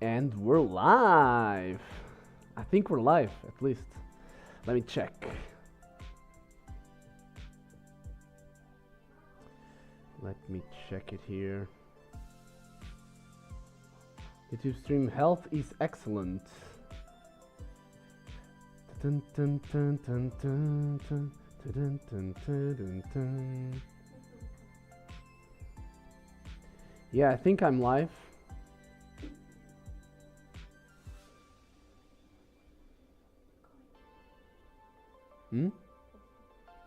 And we're live. I think we're live, at least. Let me check. Let me check it here. YouTube stream health is excellent. Dun, dun, dun, dun, dun, dun, dun, dun, dun, dun. Yeah, I think I'm live.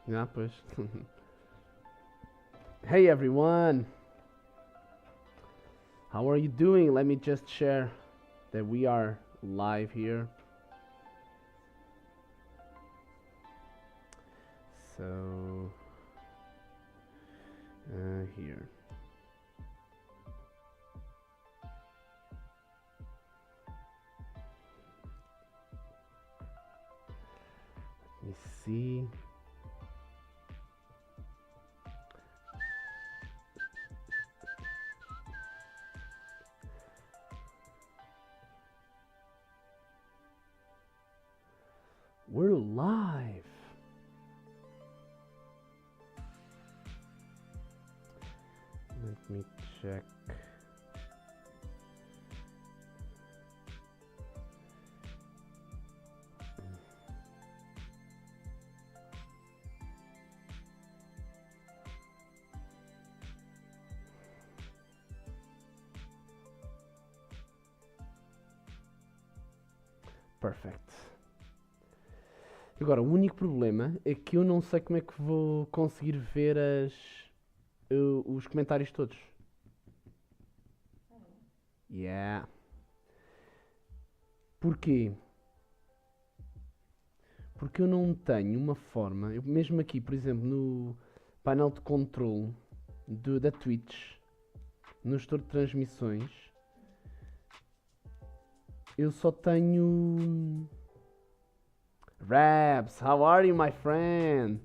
Yeah, push. Hey everyone! How are you doing? Let me just share that we are live here. So, here. Let me see. We're live. Let me check. Perfect. Agora, o único problema é que eu não sei como é que vou conseguir ver os comentários todos. Yeah. Porquê? Porque eu não tenho uma forma, mesmo aqui, por exemplo, no painel de controle da Twitch, no gestor de transmissões, eu só tenho... Rabs, how are you, my friend?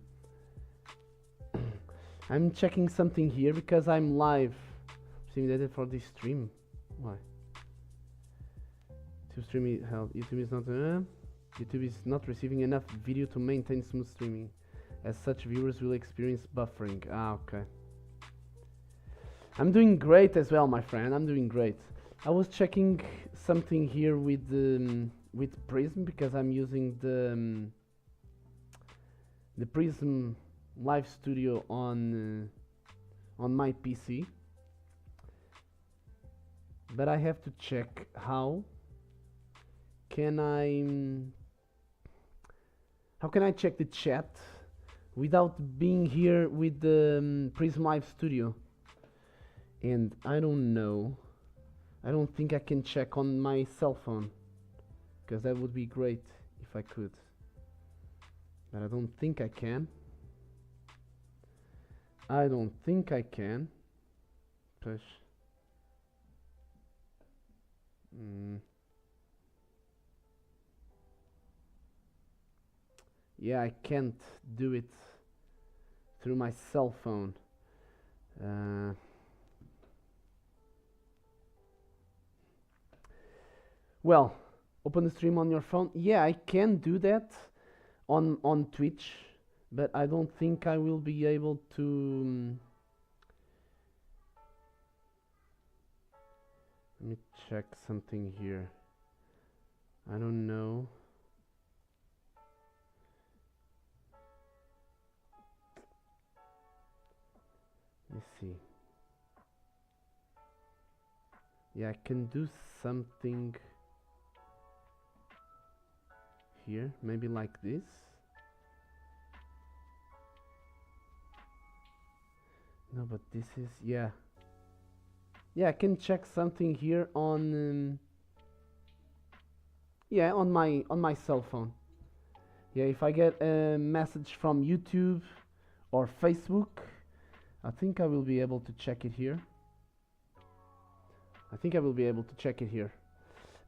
I'm checking something here because I'm live. Simulated for this stream. Why? YouTube is not receiving enough video to maintain smooth streaming. As such, viewers will experience buffering. Ah, okay. I'm doing great as well, my friend. I'm doing great. I was checking something here with Prism because I'm using the Prism Live Studio on my PC, but I have to check how can I check the chat without being here with the Prism Live Studio, and I don't know. I don't think I can check on my cell phone, because that would be great if I could, but I don't think I can. I don't think I can. Push. Yeah, I can't do it through my cell phone. Well, open the stream on your phone. Yeah, I can do that on Twitch, but I don't think I will be able to. Let me check something here. I don't know. Let me see. Yeah, I can do something here, maybe like this. No, but this is, yeah, I can check something here on yeah, on my cell phone. Yeah, if I get a message from YouTube or Facebook, I think I will be able to check it here.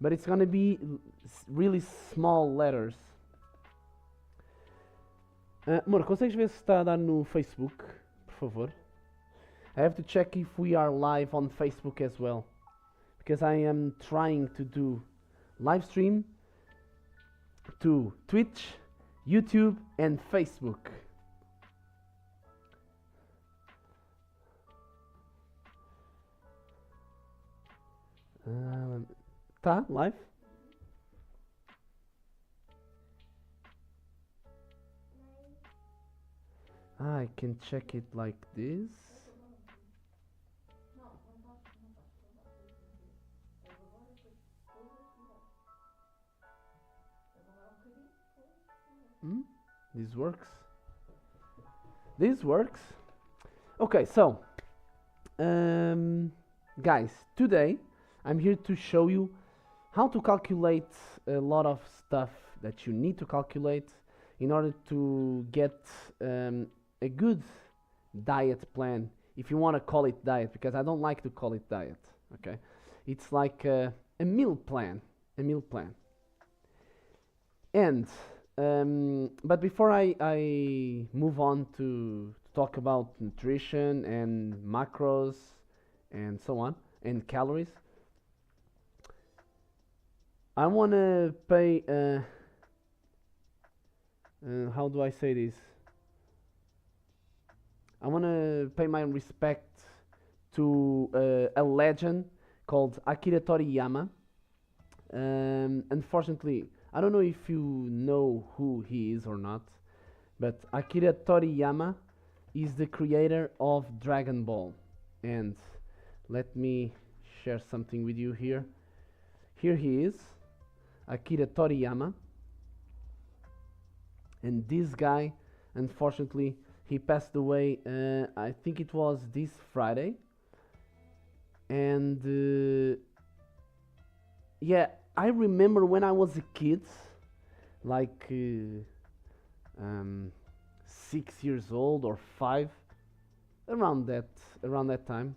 But it's gonna be really small letters. Amor, consegues ver se está a dar no Facebook, por favor? I have to check if we are live on Facebook as well, because I am trying to do live stream to Twitch, YouTube, and Facebook. Tá live? I can check it like this. This works. This works. Okay, so guys, today I'm here to show you how to calculate a lot of stuff that you need to calculate in order to get a good diet plan, if you want to call it diet, because I don't like to call it diet. Okay, it's like a meal plan, And but before I move on to talk about nutrition and macros and so on and calories, I want to pay how do I say this? I want to pay my respect to a legend called Akira Toriyama. Unfortunately, I don't know if you know who he is or not, but Akira Toriyama is the creator of Dragon Ball. And let me share something with you here. Here he is, Akira Toriyama. And this guy, unfortunately, he passed away, I think it was this Friday. And yeah, I remember when I was a kid, like 6 years old or 5, around that time,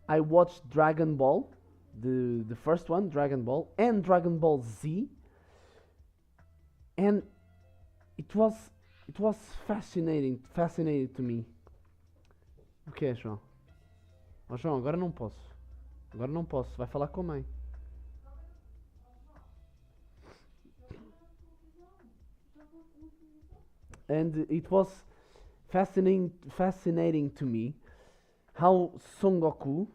I watched Dragon Ball, the first one, Dragon Ball, and Dragon Ball Z, and it was fascinating to me. O que é, João? Ó, João, agora não posso, vai falar com a mãe. And it was fascinating to me how Goku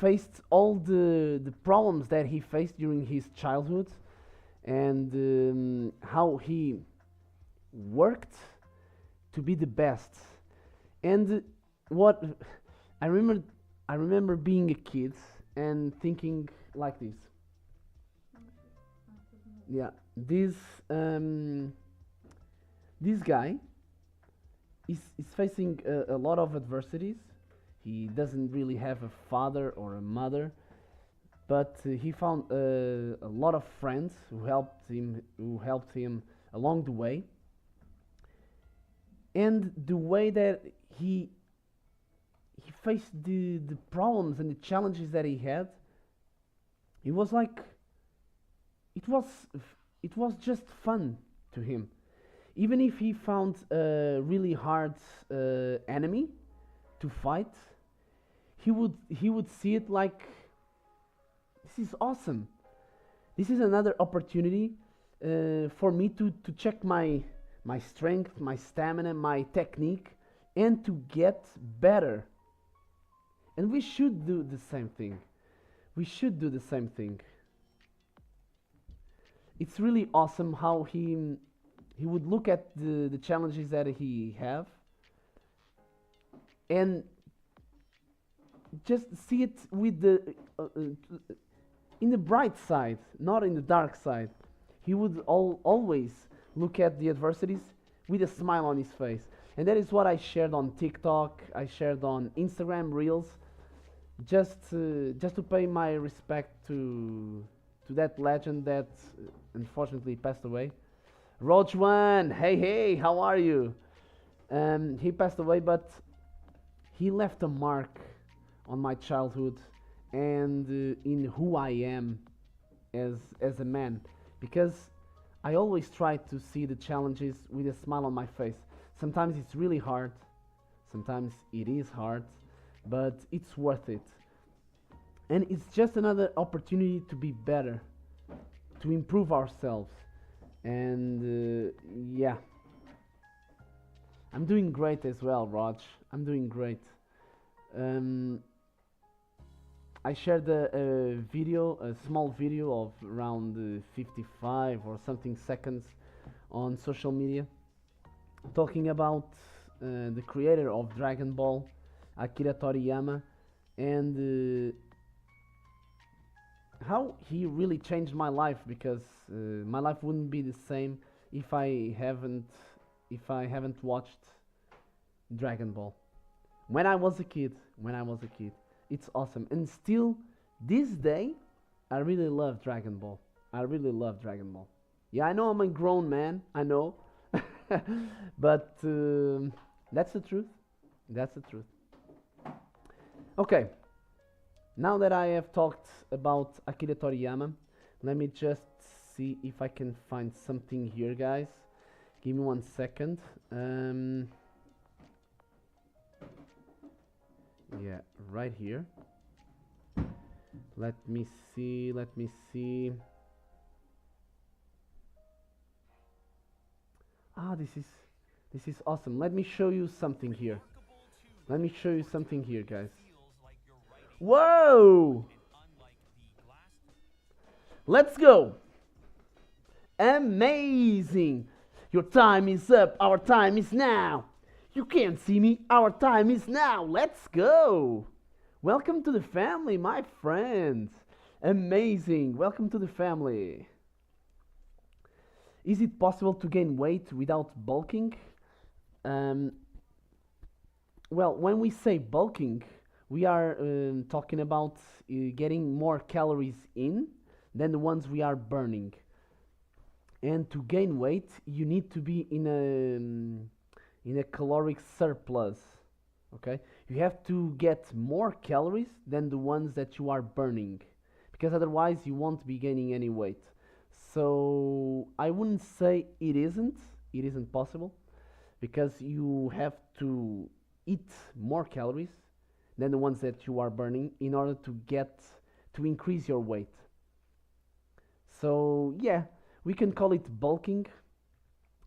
faced all the problems that he faced during his childhood, and how he worked to be the best. And what I remember being a kid and thinking like this. Yeah, this guy is facing a lot of adversities. He doesn't really have a father or a mother, but he found a lot of friends who helped him along the way. And the way that he faced the problems and the challenges that he had, it was like it was just fun to him. Even if he found a really hard enemy to fight, he would see it like, this is awesome. This is another opportunity for me to check my strength, my stamina, my technique, and to get better. And we should do the same thing. It's really awesome how he would look at the challenges that he have and just see it with the in the bright side, not in the dark side. He would always look at the adversities with a smile on his face. And that is what I shared on TikTok, I shared on Instagram Reels, just to pay my respect to that legend that unfortunately passed away. Rojwan, hey, how are you? He passed away, but he left a mark on my childhood and in who I am as a man, because I always try to see the challenges with a smile on my face. Sometimes it's really hard, sometimes it is hard, but it's worth it. And it's just another opportunity to be better, to improve ourselves. And yeah, I'm doing great as well, Raj. I'm doing great. Um, I shared a video, a small video of around 55 or something seconds on social media, talking about the creator of Dragon Ball, Akira Toriyama, and how he really changed my life, because my life wouldn't be the same if I haven't watched Dragon Ball when I was a kid. It's awesome, and still this day I really love Dragon Ball. I really love Dragon Ball. Yeah, I know I'm a grown man, I know, but that's the truth. That's the truth. Okay, now that I have talked about Akira Toriyama, let me just see if I can find something here, guys. Give me 1 second. Yeah, right here. Let me see. Ah, this is awesome. Let me show you something here. Guys. Whoa! Let's go! Amazing! Your time is up. Our time is now. You can't see me. Our time is now. Let's go! Welcome to the family, my friends. Amazing. Welcome to the family. Is it possible to gain weight without bulking? Um, well, when we say bulking, we are talking about getting more calories in than the ones we are burning. And to gain weight, you need to be in a caloric surplus. Okay, you have to get more calories than the ones that you are burning, because otherwise you won't be gaining any weight. So I wouldn't say it isn't possible, because you have to eat more calories than the ones that you are burning in order to increase your weight. So yeah, we can call it bulking,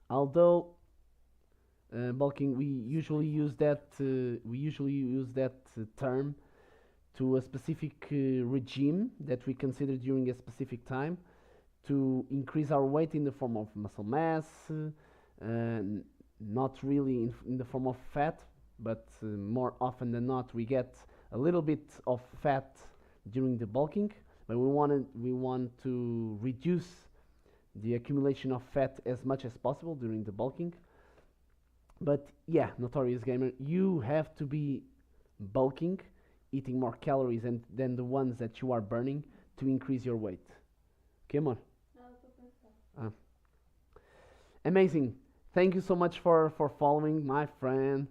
although bulking, we usually use that term to a specific regime that we consider during a specific time to increase our weight in the form of muscle mass, not really in the form of fat, but more often than not we get a little bit of fat during the bulking, but we want to reduce the accumulation of fat as much as possible during the bulking. But yeah, Notorious Gamer, you have to be bulking, eating more calories than the ones that you are burning to increase your weight. Come on. Ah, amazing. Thank you so much for following, my friend.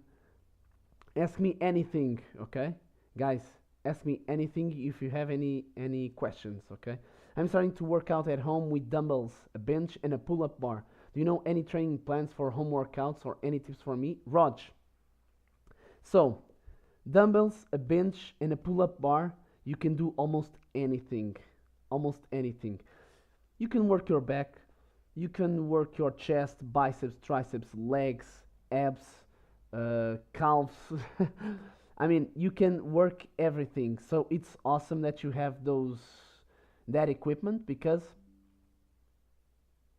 Ask me anything, okay? Guys, ask me anything if you have any questions, okay? I'm starting to work out at home with dumbbells, a bench, and a pull-up bar. Do you know any training plans for home workouts or any tips for me? Raj. So, dumbbells, a bench, and a pull-up bar, you can do almost anything. Almost anything. You can work your back, you can work your chest, biceps, triceps, legs, abs, calves. I mean, you can work everything. So it's awesome that you have that equipment, because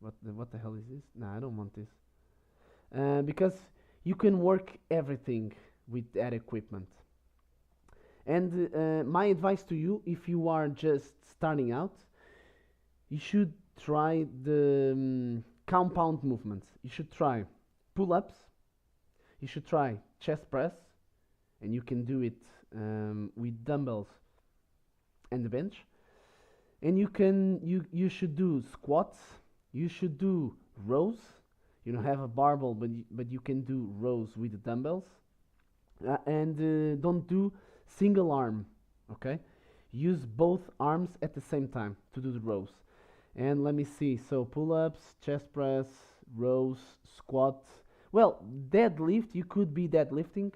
what the hell is this? Nah, I don't want this. Because you can work everything with that equipment. And my advice to you, if you are just starting out, you should try the compound movements. You should try pull-ups. You should try chest press, and you can do it with dumbbells and the bench. And you should do squats. You should do rows. You don't have a barbell, but you can do rows with the dumbbells. And don't do single arm. Okay, use both arms at the same time to do the rows. And let me see. So pull-ups, chest press, rows, squat. Well, deadlift. You could be deadlifting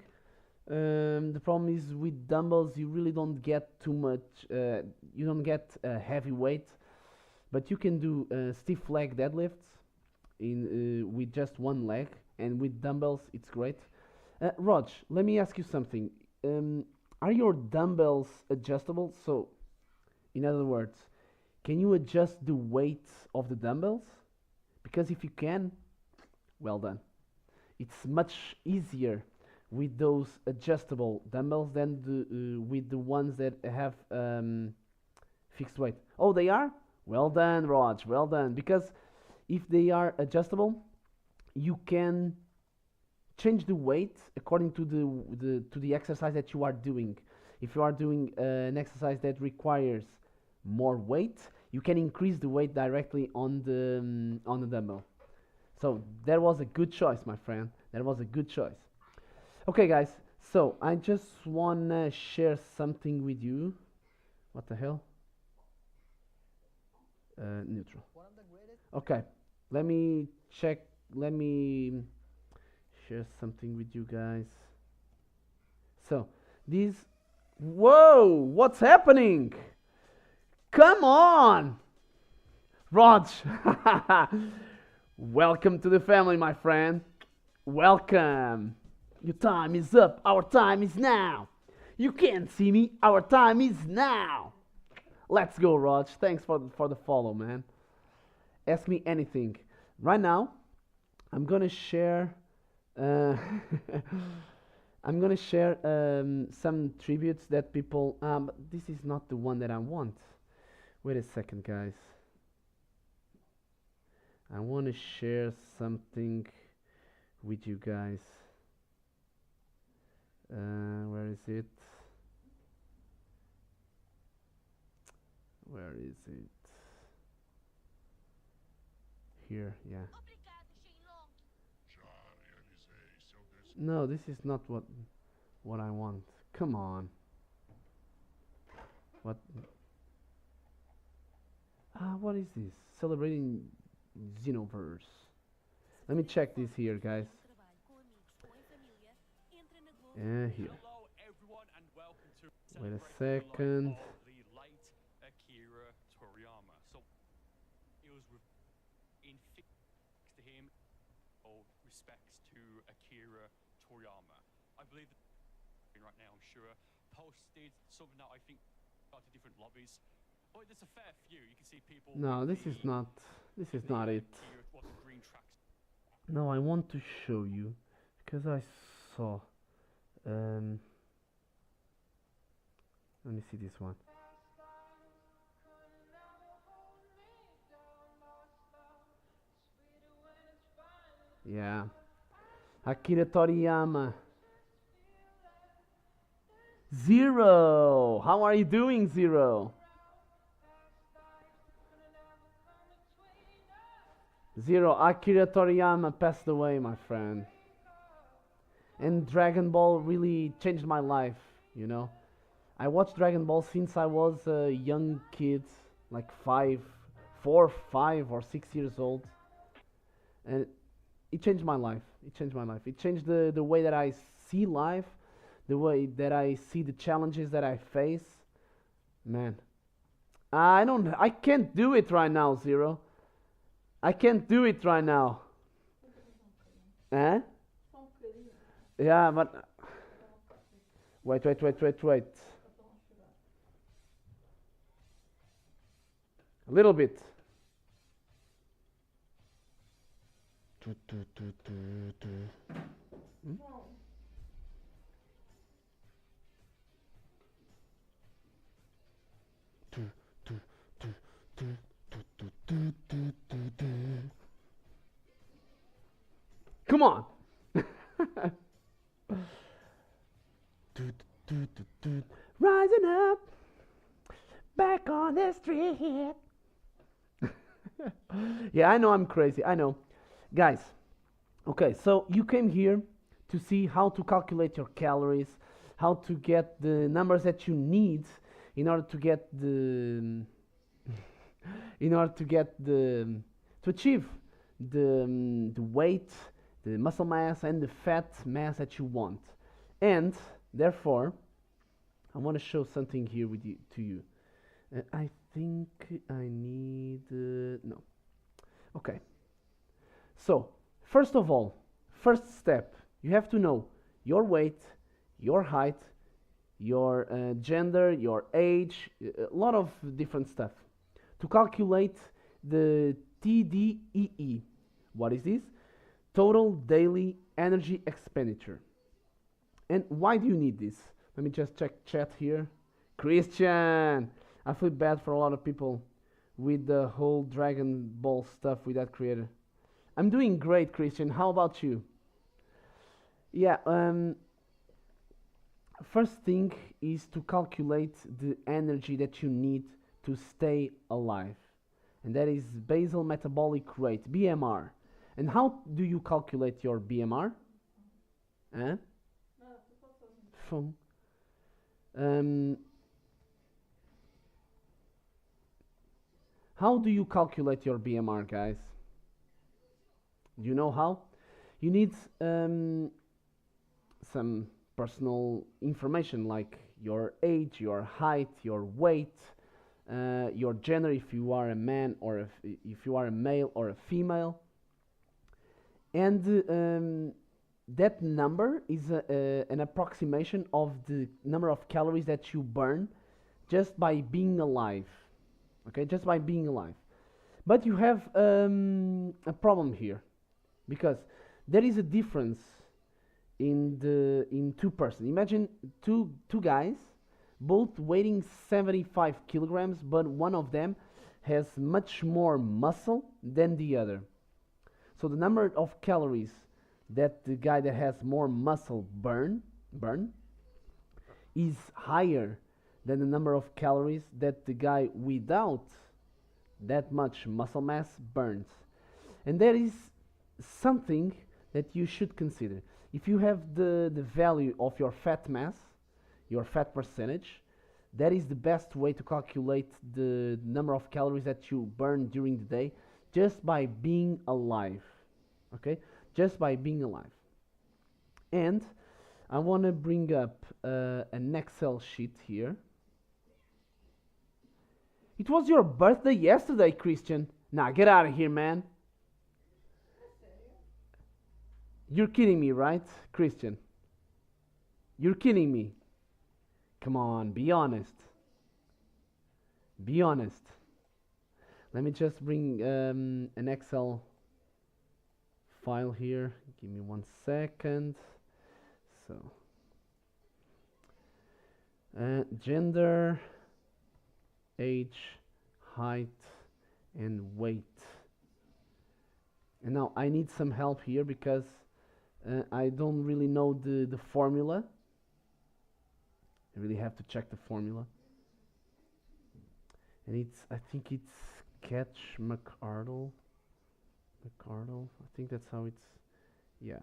The problem is with dumbbells, you really don't get too much. You don't get heavy weight, but you can do stiff leg deadlifts in with just one leg, and with dumbbells, it's great. Raj, let me ask you something. Um, are your dumbbells adjustable? So, in other words, can you adjust the weight of the dumbbells? Because if you can, well done. It's much easier with those adjustable dumbbells than with the ones that have fixed weight. Oh, they are? Well done, Raj. Well done. Because if they are adjustable, you can change the weight according to the exercise that you are doing. If you are doing an exercise that requires more weight, you can increase the weight directly on the dumbbell. So that was a good choice, my friend. That was a good choice. Okay, guys. So I just wanna share something with you. What the hell? Neutral. Okay. Let me check. Let me share something with you guys. So these. Whoa! What's happening? Come on, Raj. Welcome to the family, my friend. Welcome. Your time is up. Our time is now. You can't see me. Our time is now. Let's go, Raj. Thanks for the follow, man. Ask me anything. Right now, I'm gonna share. Uh, I'm gonna share some tributes that people. But this is not the one that I want. Wait a second, guys. I want to share something with you guys. Where is it? Where is it? Here, yeah. No, this is not what I want. Come on. What? What is this? Celebrating Xenoverse. Let me check this here, guys. Here. Wait a second. No, this is not. This is not it. No, I want to show you because I saw. Um, Let me see this one. Yeah, Akira Toriyama. Zero. How are you doing, Zero? Zero. Akira Toriyama passed away, my friend. And Dragon Ball really changed my life, you know. I watched Dragon Ball since I was a young kid, like 5 or 6 years old, and it changed my life. It changed my life. It changed the way that I see life, the way that I see the challenges that I face. Man, I can't do it right now, Zero. I can't do it right now. Eh? Yeah, but wait. A little bit. Hmm? Come on. Rising up, back on the street. Yeah, I know I'm crazy. I know. Guys, okay, so you came here to see how to calculate your calories, how to get the numbers that you need in order to get in order to get to achieve the weight, the muscle mass, and the fat mass that you want. And Therefore, I want to show something here with you to you. I think I need no. Okay. So, first of all, first step, you have to know your weight, your height, your gender, your age, a lot of different stuff to calculate the TDEE. What is this? Total Daily Energy Expenditure. And why do you need this? Let me just check chat here. Christian! I feel bad for a lot of people with the whole Dragon Ball stuff with that creator. I'm doing great, Christian. How about you? Yeah, first thing is to calculate the energy that you need to stay alive. And that is basal metabolic rate, BMR. And how do you calculate your BMR? Huh? Phone. How do you calculate your BMR, guys? Do you know how? You need some personal information like your age, your height, your weight, your gender if you are a man or if you are a male or a female. And that number is an approximation of the number of calories that you burn just by being alive. Okay, just by being alive. But you have a problem here because there is a difference in two persons. Imagine two guys, both weighing 75 kilograms, but one of them has much more muscle than the other. So the number of calories that the guy that has more muscle burn is higher than the number of calories that the guy without that much muscle mass burns. And there is something that you should consider. If you have the value of your fat mass, your fat percentage, that is the best way to calculate the number of calories that you burn during the day just by being alive. Okay? Just by being alive. And I want to bring up an Excel sheet here. It was your birthday yesterday, Christian. Nah, get out of here, man. You're kidding me, right, Christian? You're kidding me. Come on, be honest. Be honest. Let me just bring an Excel file here. Give me 1 second. So, gender, age, height, and weight. And now I need some help here because I don't really know the formula. I really have to check the formula. And I think it's Catch McArdle. McArdle, I think that's how it's, yeah.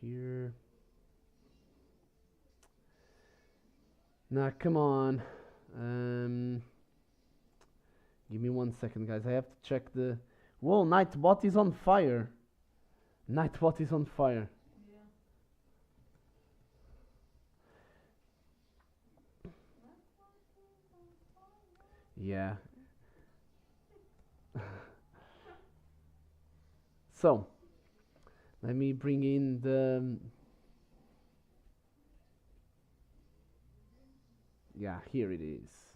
Here. Nah, come on. Give me 1 second, guys. I have to check the. Whoa, Nightbot is on fire. Nightbot is on fire. Yeah. So, let me bring in the. Yeah, here it is.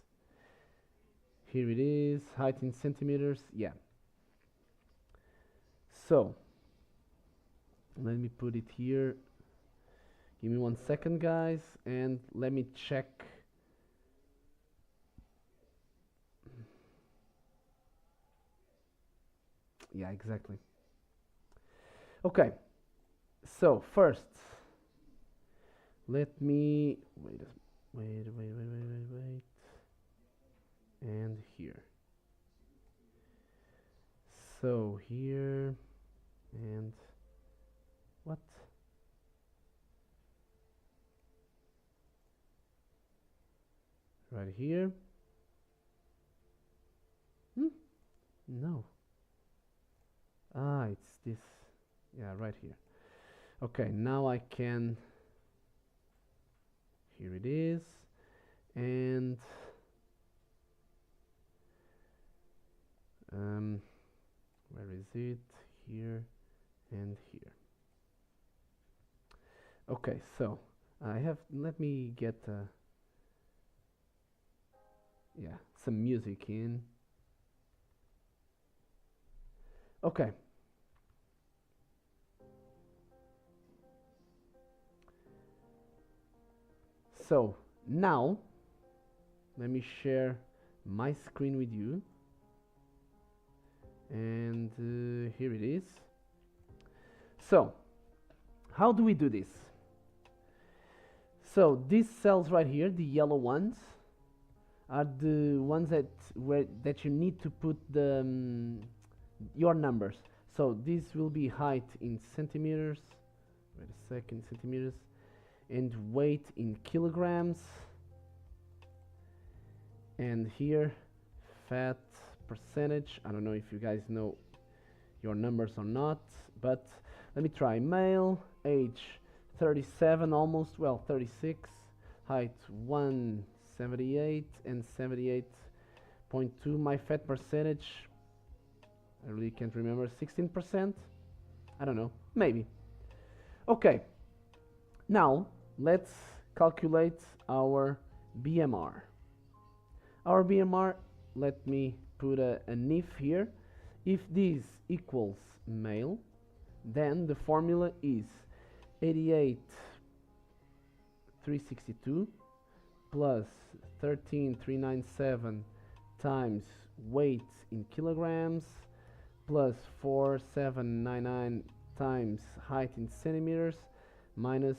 Here it is, height in centimeters. Yeah. So, let me put it here. Give me 1 second, guys, and let me check. Yeah, exactly. Okay. So, first, let me wait. And here. So here and what? Right here. No. Ah, it's this. Yeah, right here. Okay, now I can, here it is, and where is it? Here and here. Okay, so I have, let me get yeah, some music in. Okay. So now let me share my screen with you, and here it is. So how do we do this? So these cells right here, the yellow ones, are the ones that you need to put the your numbers. So this will be height in centimeters. Wait a second, centimeters, and weight in kilograms. And here, fat percentage. I don't know if you guys know your numbers or not, but let me try. Male, age 37, almost, well, 36, height 178 and 78.2. My fat percentage, I really can't remember, 16%. I don't know, maybe. Okay, now let's calculate our BMR. Our BMR, let me put an if here. If this equals male, then the formula is 88,362 plus 13,397 times weight in kilograms plus 4,799 times height in centimeters minus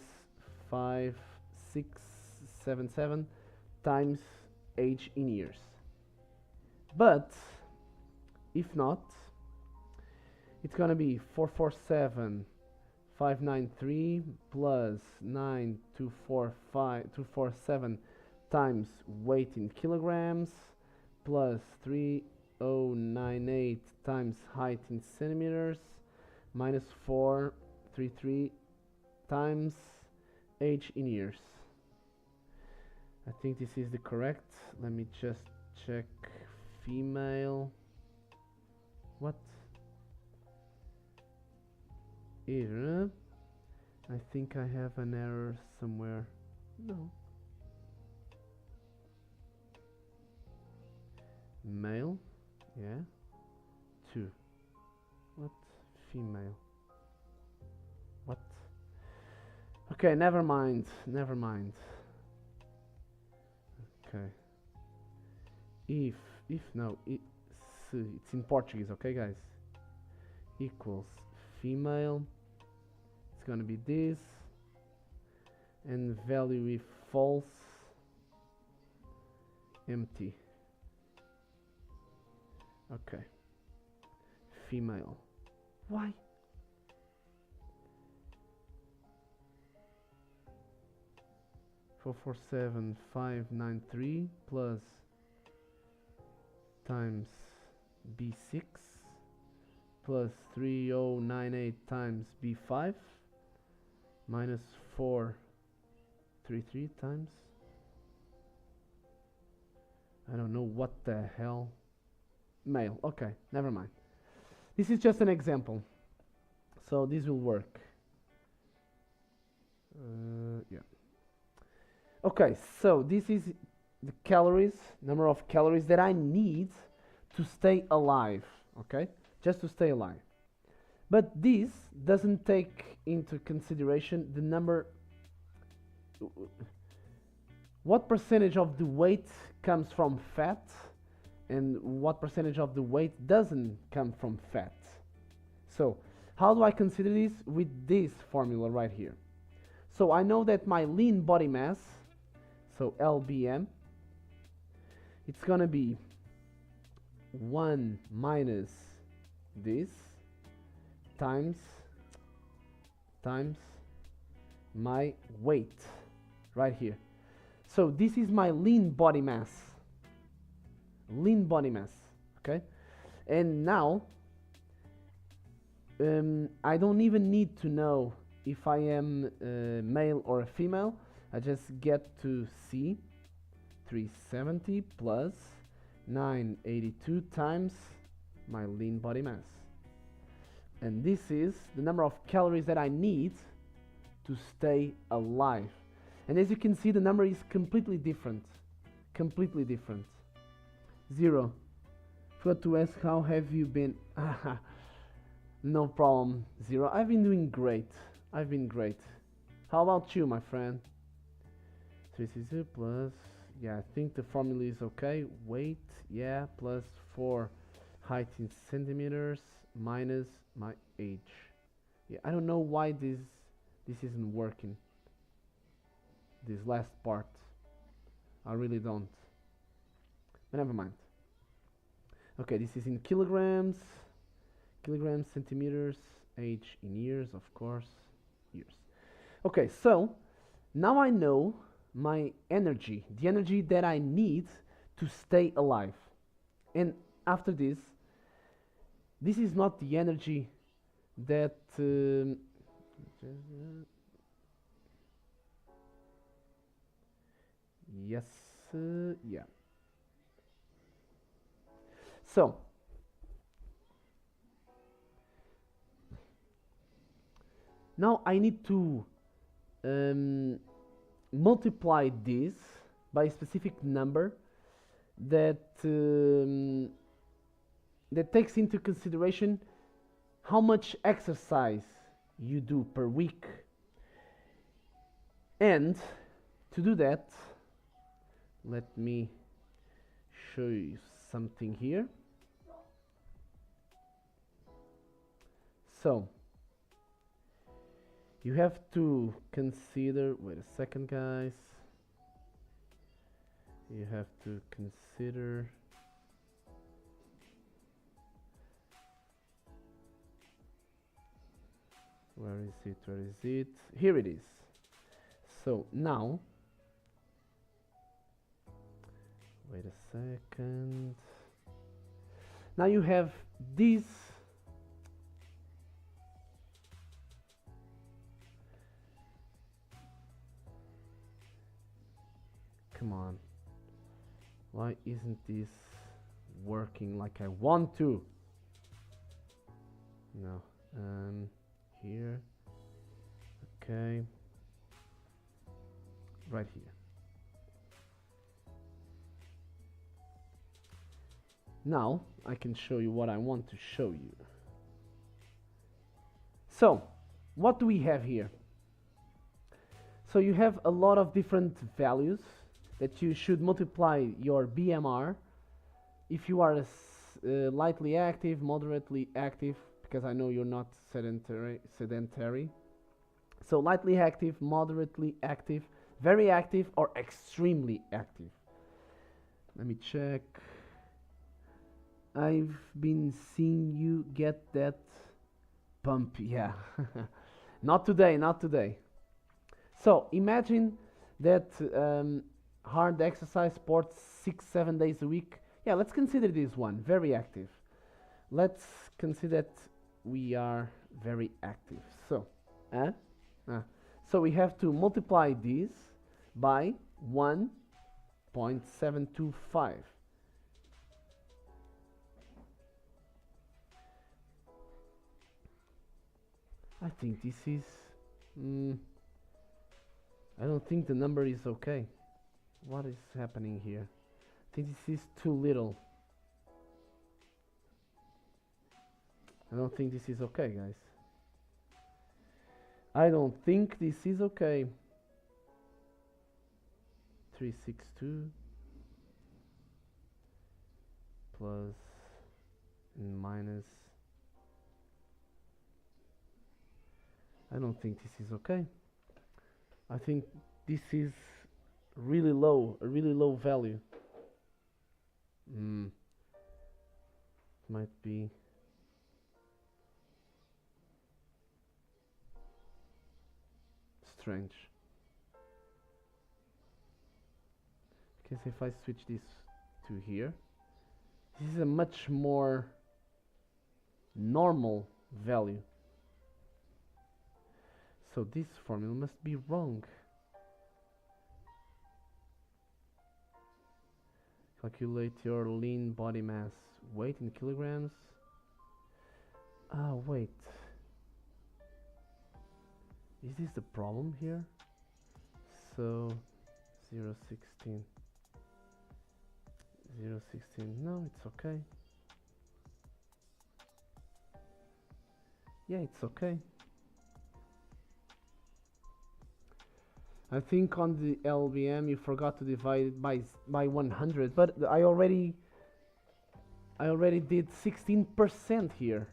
5,677 times age in years. But if not, it's gonna be 447,593 plus 9,247 times weight in kilograms plus 3,098 times height in centimeters minus 433 times age in years. I think this is the correct. Let me just check. Female. What? Here. I think I have an error somewhere. No. Male. Yeah. 2. What? Female. What? Okay, never mind. Never mind. Okay. If no, it's in Portuguese, okay, guys? Equals female. It's gonna be this, and value if false, empty. Okay. Female. Why? Four four seven five nine three plus times B6 plus 3098 times B5 minus 433 times, I don't know what the hell, male. Okay, never mind. This is just an example, so this will work. Yeah. Okay, so this is the calories, number of calories that I need to stay alive, okay? Just to stay alive. But this doesn't take into consideration the number, what percentage of the weight comes from fat and what percentage of the weight doesn't come from fat. So how do I consider this? With this formula right here. So I know that my lean body mass, so LBM, it's gonna be 1 minus this times my weight right here. So this is my lean body mass. Lean body mass, okay? And now I don't even need to know if I am a male or a female, I just get to C 370 plus 982 times my lean body mass. And this is the number of calories that I need to stay alive. And as you can see, the number is completely different. Completely different. 0. Forgot to ask, how have you been? No problem. 0. I've been doing great. I've been great. How about you, my friend? 360 plus, yeah, I think the formula is okay. Weight, yeah, plus 4 height in centimeters minus my age. Yeah, I don't know why this isn't working. This last part, I really don't. But never mind. Okay, this is in kilograms, centimeters, age in years, of course, years. Okay, so now I know my energy, the energy that I need to stay alive. And after this is not the energy that yes, yeah. So now I need to multiply this by a specific number that that takes into consideration how much exercise you do per week. And to do that, let me show you something here. So you have to consider, wait a second guys, you have to consider where is it, here it is. So now, wait a second, now you have this come on, why isn't this working like I want to? No, here, okay, right here. Now I can show you what I want to show you. So what do we have here? So you have a lot of different values that you should multiply your BMR if you are lightly active, moderately active, because I know you're not sedentary. So lightly active, moderately active, very active, or extremely active. Let me check. I've been seeing you get that pump, yeah. Not today, not today. So imagine that hard exercise sports 6-7 days a week. Yeah, let's consider this one very active. Let's consider that we are very active. So so we have to multiply this by 1.725. I think this is I don't think the number is okay. What is happening here? I think this is too little. I don't think this is okay, guys. I don't think this is okay. 362 plus and minus. I don't think this is okay. I think this is really low, a really low value. Might be strange. Because if I switch this to here, this is a much more normal value. So this formula must be wrong. Calculate your lean body mass weight in kilograms. Ah, wait. Is this the problem here? So 0.16. 0.16. No, it's okay. Yeah, it's okay. I think on the LBM you forgot to divide it by 100, but I already did 16% here.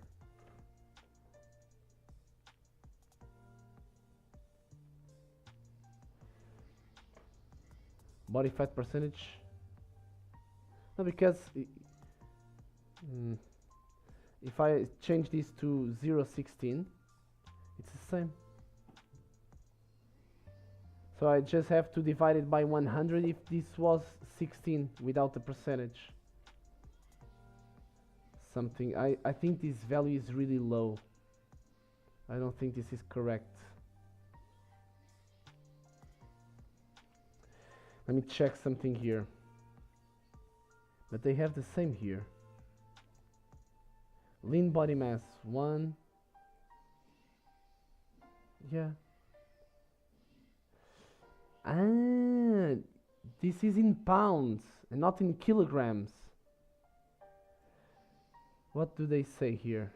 Body fat percentage. No, because if I change this to 0.16, it's the same. So I just have to divide it by 100 if this was 16 without the percentage. Something, I think this value is really low. I don't think this is correct. Let me check something here. But they have the same here. Lean body mass 1. Yeah. Ah, this is in pounds and not in kilograms. What do they say here?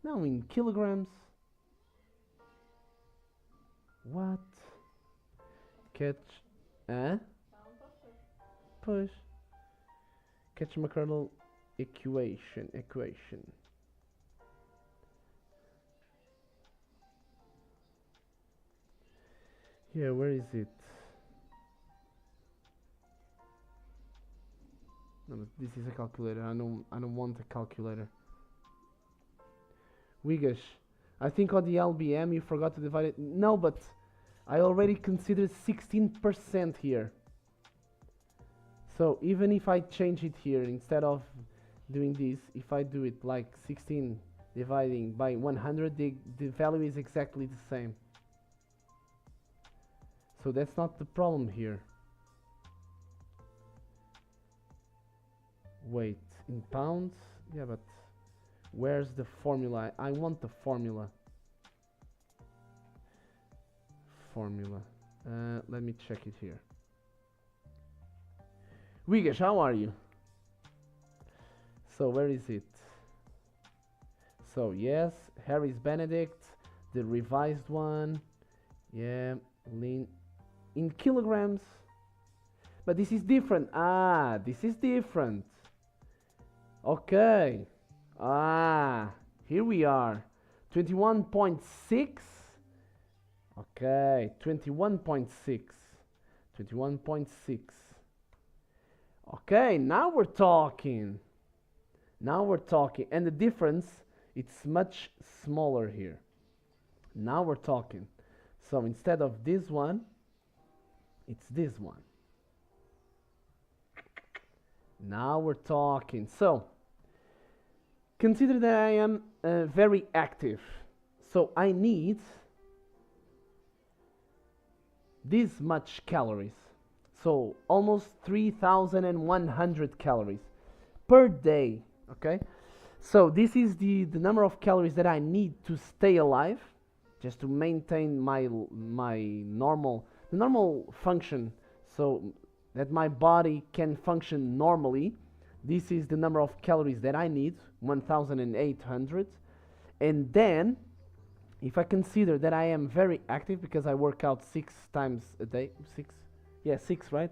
No, in kilograms. What? Catch, push. Catch McCardle equation. Yeah, where is it? No, but this is a calculator. I don't want a calculator. Wigash, I think on the LBM you forgot to divide it. No, but I already considered 16% here. So even if I change it here, instead of doing this, if I do it like 16 dividing by 100, the value is exactly the same. So that's not the problem here. Wait, in pounds? Yeah, but where's the formula? I want the formula. Let me check it here. Wigash, how are you? So where is it? So yes, Harris Benedict, the revised one. Yeah, lean in kilograms. But this is different. Ah, this is different. Okay. Ah, here we are. 21.6. Okay, 21.6. 21.6. Okay, now we're talking. Now we're talking. And the difference, it's much smaller here. Now we're talking. So instead of this one, it's this one. Now we're talking. So consider that I am very active. So I need this much calories. So almost 3,100 calories per day. Okay. So this is the number of calories that I need to stay alive, just to maintain my normal function, so that my body can function normally. This is the number of calories that I need, 1,800. And then if I consider that I am very active because I work out 6 times a day, 6, yeah, 6, right?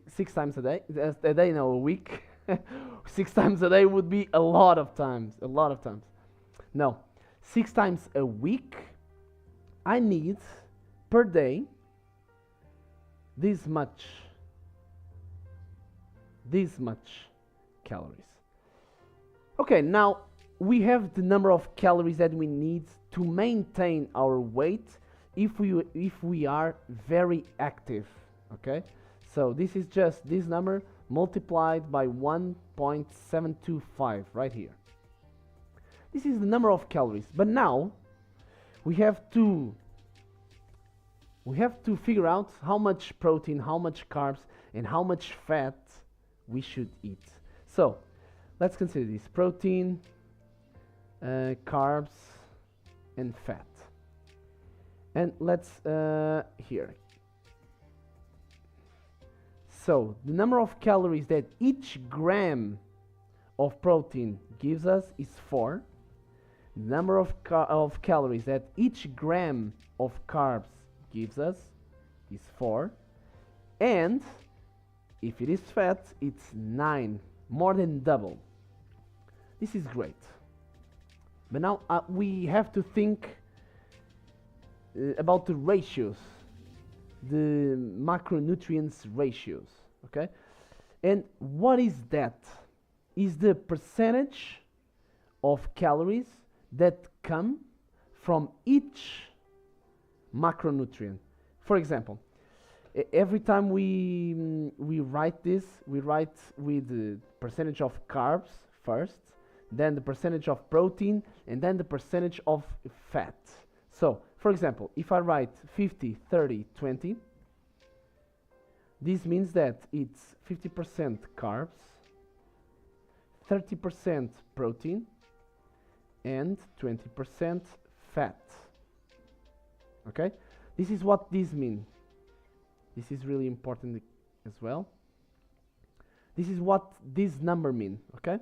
6 times a day, no, a week. 6 times a day would be a lot of times. No, 6 times a week, I need per day this much calories. Okay, now we have the number of calories that we need to maintain our weight if we are very active. Okay, so this is just this number multiplied by 1.725 right here. This is the number of calories. But now we have to figure out how much protein, how much carbs, and how much fat we should eat. So let's consider this: protein, carbs, and fat. And let's here. So the number of calories that each gram of protein gives us is 4. The number of calories that each gram of carbs gives us is 4. And if it is fat, it's 9, more than double. This is great. But now we have to think about the ratios, the macronutrients ratios, okay? And what is that? Is the percentage of calories that come from each macronutrient. For example, every time we write this, we write with the percentage of carbs first, then the percentage of protein, and then the percentage of fat. So, for example, if I write 50, 30, 20, this means that it's 50% carbs, 30% protein, and 20% fat. Okay? This is what this means. This is really important as well. This is what this number means, okay?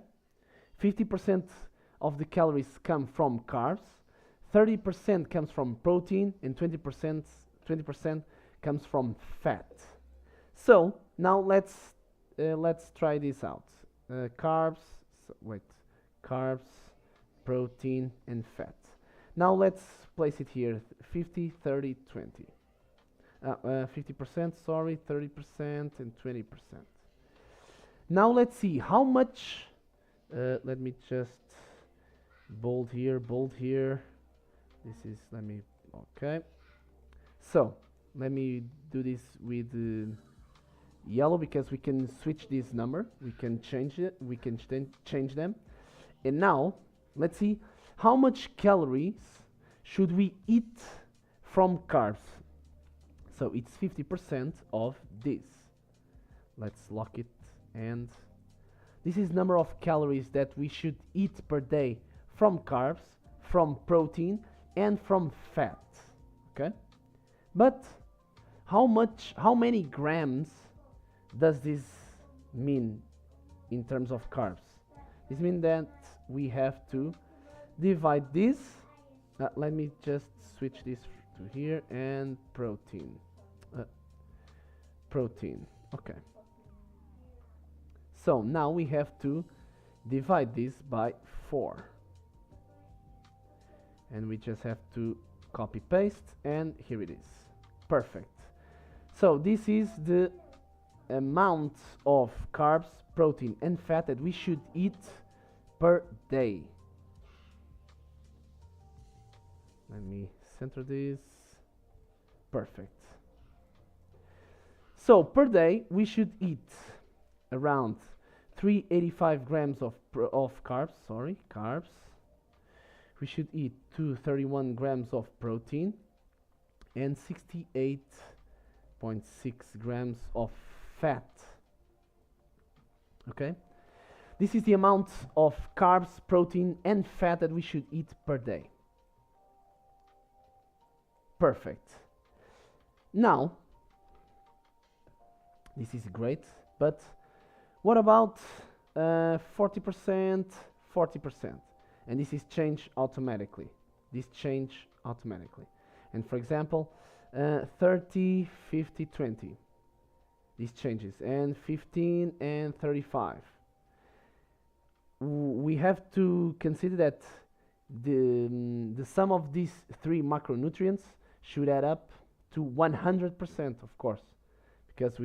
50% of the calories come from carbs, 30% comes from protein, and 20% comes from fat. So now let's try this out. Carbs, protein, and fat. Now let's place it here: 50, 30, 20. 50%, sorry, 30%, and 20%. Now let's see how much. Let me just bold here. This is, okay. So let me do this with yellow, because we can switch this number. We can change it. We can change them. And now let's see how much calories should we eat from carbs. So it's 50% of this. Let's lock it, and this is number of calories that we should eat per day from carbs, from protein, and from fat. Okay? But how many grams does this mean in terms of carbs? This means that we have to divide this. Let me just switch this to here, and protein. Okay. So now we have to divide this by 4. And we just have to copy paste, and here it is. Perfect. So this is the amount of carbs, protein, and fat that we should eat per day. Let me center this. Perfect. So per day we should eat around 385 grams of carbs. Carbs. We should eat 231 grams of protein and 68.6 grams of fat. Okay? This is the amount of carbs, protein, and fat that we should eat per day. Perfect. Now, this is great, but what about 40%, 40%? And this is changed automatically. And for example, 30, 50, 20. This changes. And 15 and 35. We have to consider that the sum of these 3 macronutrients should add up to 100%, of course, because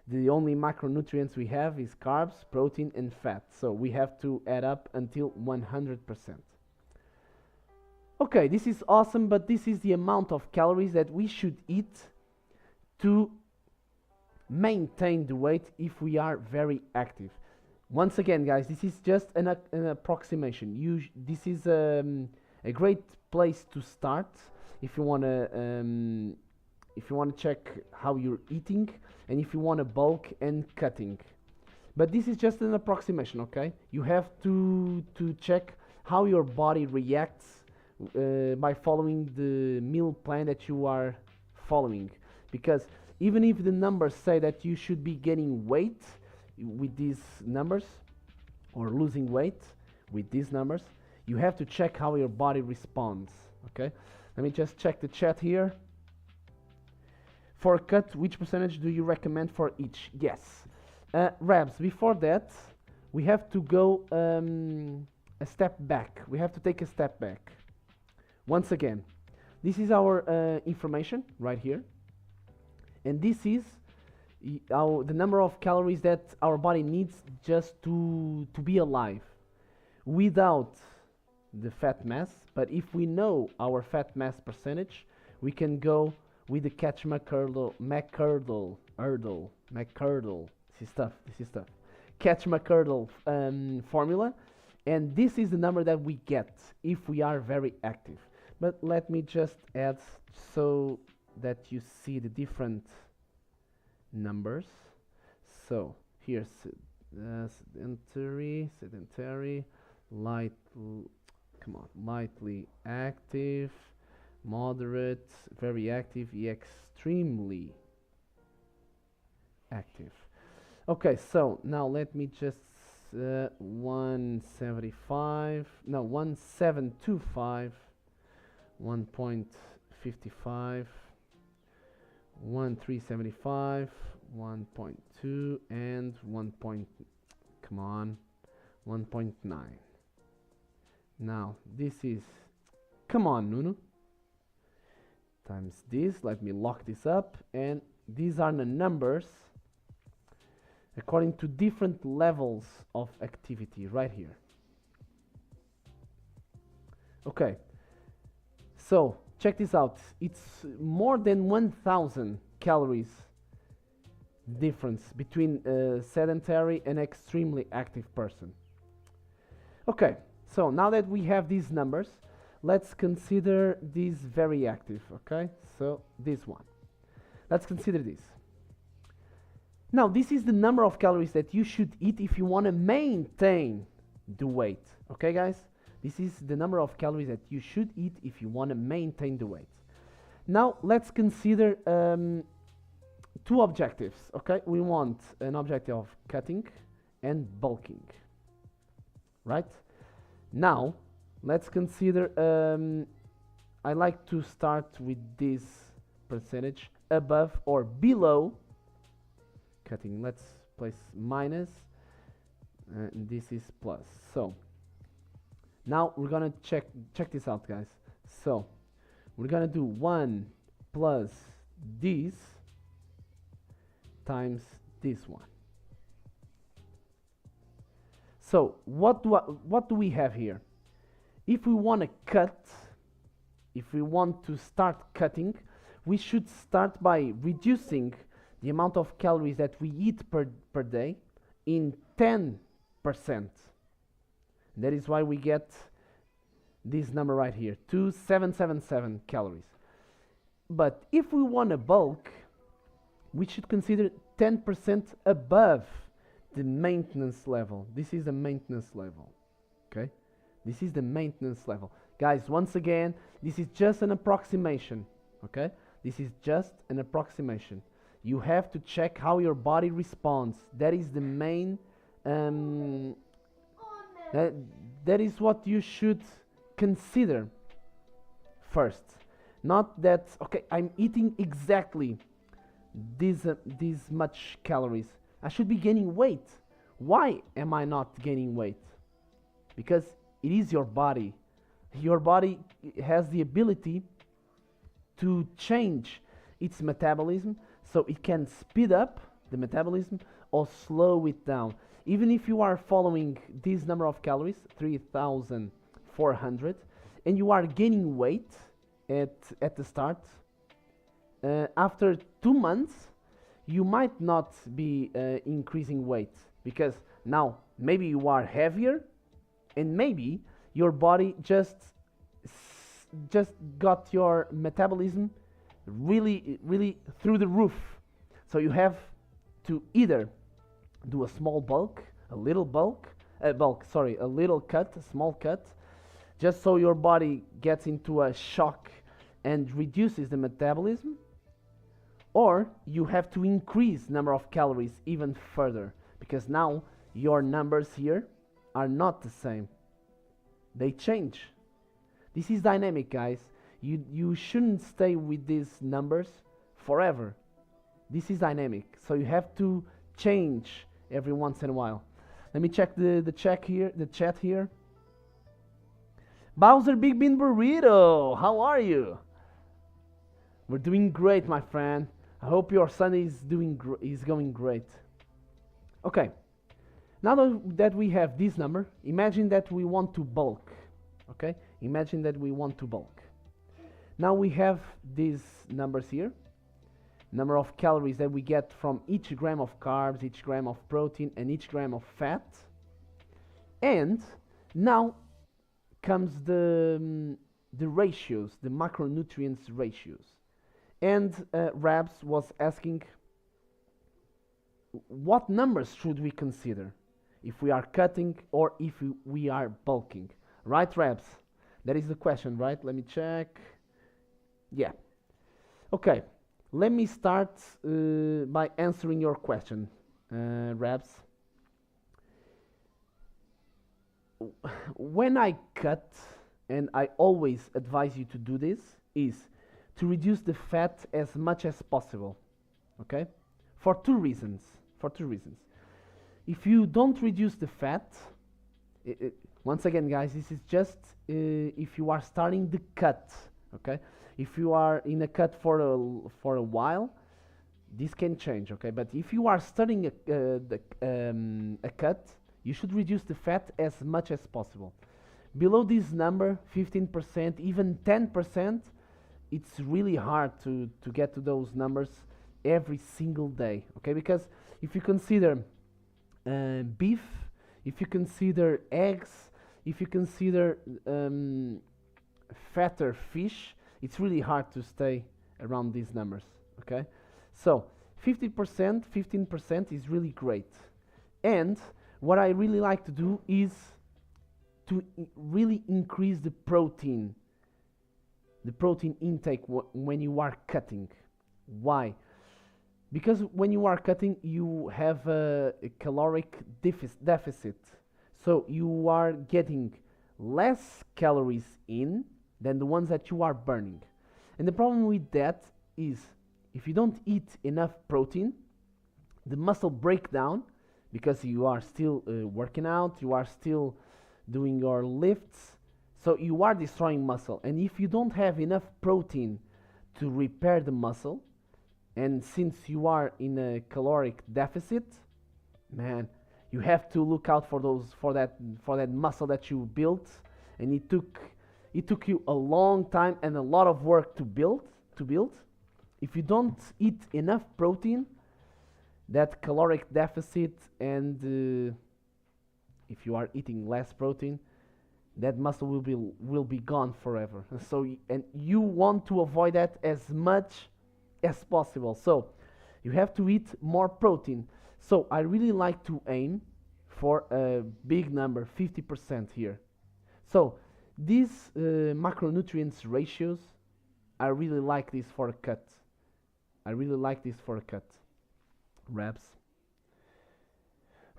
the only macronutrients we have is carbs, protein, and fat. So we have to add up until 100%. Okay, this is awesome, but this is the amount of calories that we should eat to maintain the weight if we are very active. Once again, guys, this is just an approximation. This is a great place to start if you want to check how you're eating and if you want to bulk and cutting. But this is just an approximation, okay? You have to check how your body reacts by following the meal plan that you are following. Because even if the numbers say that you should be gaining weight with these numbers or losing weight with these numbers, you have to check how your body responds, okay? Let me just check the chat here. For a cut, which percentage do you recommend for each? Yes. Rabs, before that, we have to go a step back. We have to take a step back. Once again, this is our information right here. And this is the number of calories that our body needs just to be alive without the fat mass. But if we know our fat mass percentage, we can go with the McCurdle. This is tough. Catch-McCurdle formula, and this is the number that we get if we are very active. But let me just add so that you see the different numbers. So here's sedentary, lightly active, moderate, very active, extremely active. Okay, so now let me just 175, no, 1725, 1.55, 1375, 1.2, and 1.9. Now this is, come on, Nuno, times this. Let me lock this up, and these are the numbers according to different levels of activity right here. Okay, so check this out. It's more than 1000 calories difference between a sedentary and extremely active person. Okay, so now that we have these numbers, let's consider this very active. Okay, so this one, let's consider this. Now, this is the number of calories that you should eat if you want to maintain the weight. Okay, guys? This is the number of calories that you should eat if you want to maintain the weight. Now, let's consider two objectives. Okay? We want an objective of cutting and bulking. Right? Now, let's consider, I like to start with this percentage above or below cutting. Let's place minus, this is plus. So now we're gonna check this out, guys. So we're gonna do 1 plus this times this one. So what do we have here? If we want to cut, if we want to start cutting, we should start by reducing the amount of calories that we eat per day in 10%. That is why we get this number right here, 2777 calories. But if we want to bulk, we should consider 10% above the maintenance level. This is the maintenance level. Okay? This is the maintenance level. Guys, once again, this is just an approximation. Okay? This is just an approximation. You have to check how your body responds. That is the main, that is what you should consider first. Not that, okay, I'm eating exactly this much calories. I should be gaining weight. Why am I not gaining weight? Because it is your body. Your body has the ability to change its metabolism, so it can speed up the metabolism or slow it down. Even if you are following this number of calories, 3,400, and you are gaining weight at the start, after 2 months, you might not be increasing weight, because now maybe you are heavier, and maybe your body just just got your metabolism really through the roof. So you have to either do a small bulk, a little a little cut, a small cut, just so your body gets into a shock and reduces the metabolism, or you have to increase number of calories even further, because now your numbers here are not the same. They change. This is dynamic, guys. You shouldn't stay with these numbers forever. This is dynamic, so you have to change every once in a while. Let me check the chat here. Bowser Big Bean Burrito, how are you? We're doing great, my friend. I hope your son is going great. Okay. Now that we have this number, imagine that we want to bulk. Okay? Imagine that we want to bulk. Now we have these numbers here. Number of calories that we get from each gram of carbs, each gram of protein, and each gram of fat. And now comes the ratios, the macronutrients ratios. And Rabs was asking, what numbers should we consider if we are cutting or if we are bulking? Right, Rabs? That is the question, right? Let me check. Yeah. Okay. Let me start by answering your question, Rabs. When I cut, and I always advise you to do this, is to reduce the fat as much as possible. Okay? For two reasons. If you don't reduce the fat, once again, guys, this is just if you are starting the cut. Okay? If you are in a cut for a while, this can change. Okay? But if you are starting a cut, you should reduce the fat as much as possible. Below this number, 15%, even 10%, it's really hard to get to those numbers every single day. Okay? Because if you consider beef, if you consider eggs, if you consider fatter fish, it's really hard to stay around these numbers. Okay? So 50%, 15% is really great. And what I really like to do is to really increase the protein intake when you are cutting. Why? Because when you are cutting, you have a caloric deficit. So you are getting less calories in than the ones that you are burning. And the problem with that is if you don't eat enough protein, the muscle breakdown, because you are still working out, you are still doing your lifts, so you are destroying muscle. And if you don't have enough protein to repair the muscle, and since you are in a caloric deficit, man, you have to look out for that muscle that you built, and it took you a long time and a lot of work to build. If you don't eat enough protein, that caloric deficit, and if you are eating less protein, that muscle will be gone forever. So and you want to avoid that as much as possible. So you have to eat more protein. So I really like to aim for a big number, 50% here. So these macronutrients ratios, I really like this for a cut. Reps.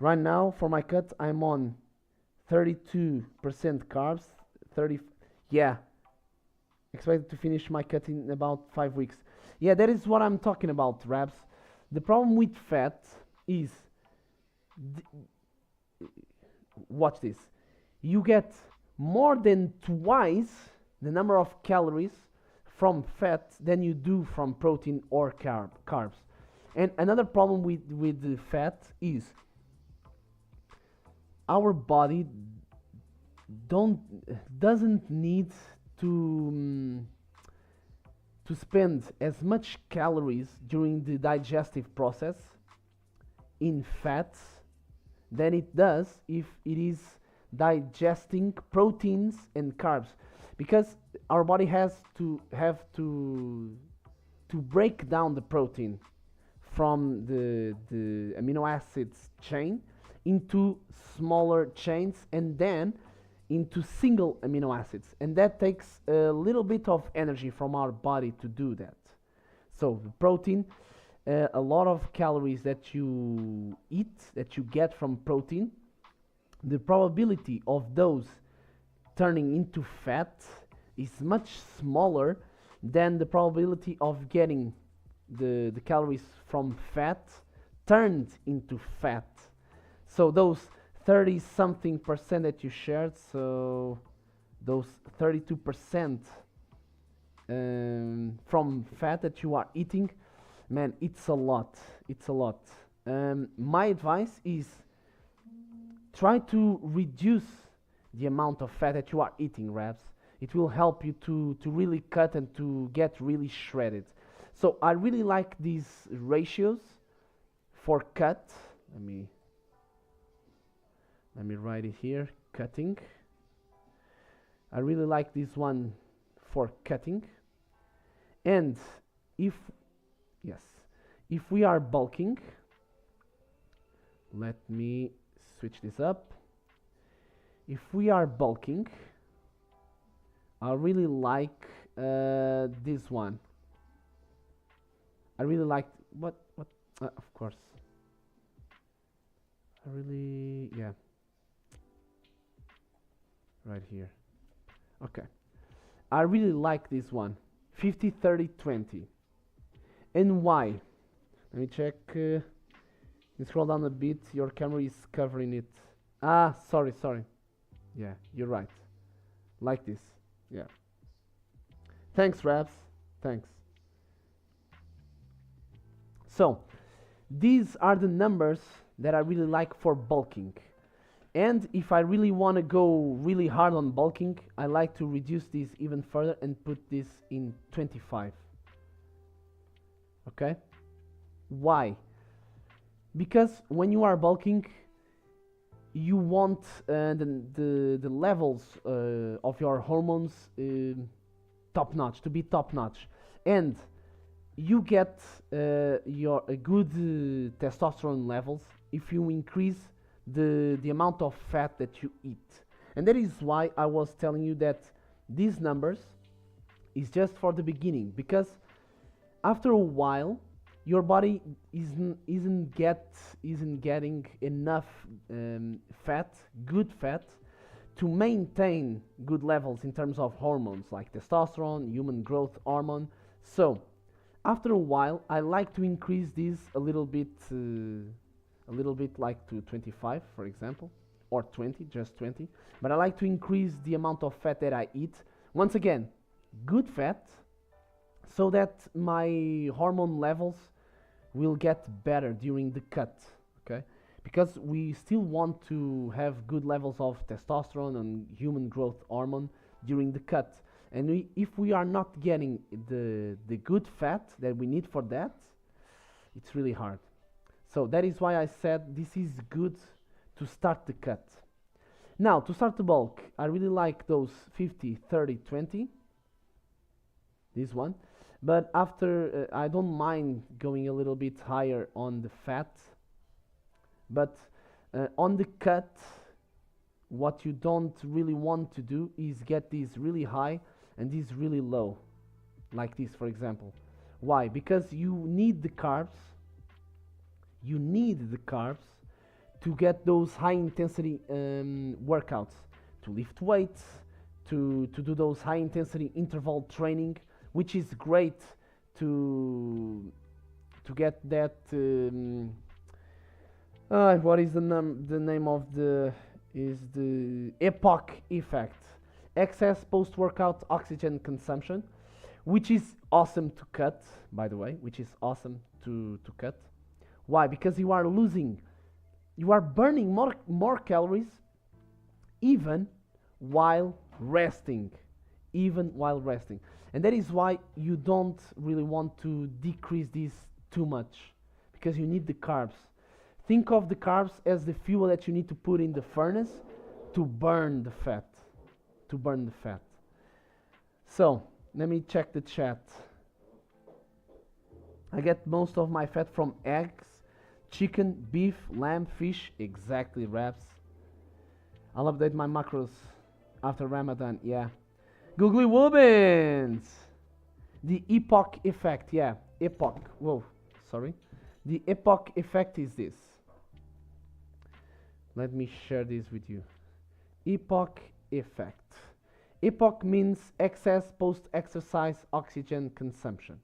Right now for my cut, I'm on 32% carbs, 30. Yeah, expected to finish my cut in about 5 weeks. Yeah, that is what I'm talking about, Raps. The problem with fat is, watch this, you get more than twice the number of calories from fat than you do from protein or carbs. And another problem with the fat is our body doesn't need to spend as much calories during the digestive process in fats than it does if it is digesting proteins and carbs, because our body has to have to break down the protein from the amino acids chain into smaller chains and then into single amino acids, and that takes a little bit of energy from our body to do that. So the protein, a lot of calories that you eat, that you get from protein, the probability of those turning into fat is much smaller than the probability of getting the calories from fat turned into fat. So those 30 something percent that you shared, so those 32% from fat that you are eating, man, it's a lot. It's a lot. My advice is try to reduce the amount of fat that you are eating, Rabs. It will help you to really cut and to get really shredded. So I really like these ratios for cut. Let me write it here, cutting. I really like this one for cutting. And if we are bulking, let me switch this up. If we are bulking, I really like this one. I really like of course. I really, yeah. Right here. Okay. I really like this one. 50, 30, 20. And why? Let me check. You scroll down a bit. Your camera is covering it. Ah, sorry. Yeah, you're right. Like this. Yeah. Thanks, Raps. Thanks. So, these are the numbers that I really like for bulking. And if I really want to go really hard on bulking, I like to reduce this even further and put this in 25. Okay? Why? Because when you are bulking, you want the levels of your hormones top notch, to be top notch. And you get your good testosterone levels if you increase the amount of fat that you eat. And that is why I was telling you that these numbers is just for the beginning, because after a while your body isn't getting enough fat, good fat, to maintain good levels in terms of hormones like testosterone, human growth hormone. So after a while I like to increase this a little bit like to 25, for example, or 20, just 20. But I like to increase the amount of fat that I eat. Once again, good fat, so that my hormone levels will get better during the cut, okay? Because we still want to have good levels of testosterone and human growth hormone during the cut. And if we are not getting the good fat that we need for that, it's really hard. So that is why I said this is good to start the cut. Now, to start the bulk, I really like those 50, 30, 20. This one. But after, I don't mind going a little bit higher on the fat. But on the cut, what you don't really want to do is get these really high and these really low. Like this, for example. Why? Because you need the carbs. You need the carbs to get those high intensity workouts, to lift weights, to do those high intensity interval training, which is great to get that. What is the name of the EPOC effect, excess post-workout oxygen consumption, which is awesome to cut, by the way, which is awesome to cut. Why? Because you are burning more calories even while resting. And that is why you don't really want to decrease this too much, because you need the carbs. Think of the carbs as the fuel that you need to put in the furnace to burn the fat. So let me check the chat. I get most of my fat from eggs, chicken, beef, lamb, fish. Exactly, Raps. I'll update my macros after Ramadan. Yeah. Googly Woobins! The epoch effect. Yeah. Epoch. Whoa. Sorry. The epoch effect is this. Let me share this with you. Epoch effect. Epoch means excess post-exercise oxygen consumption.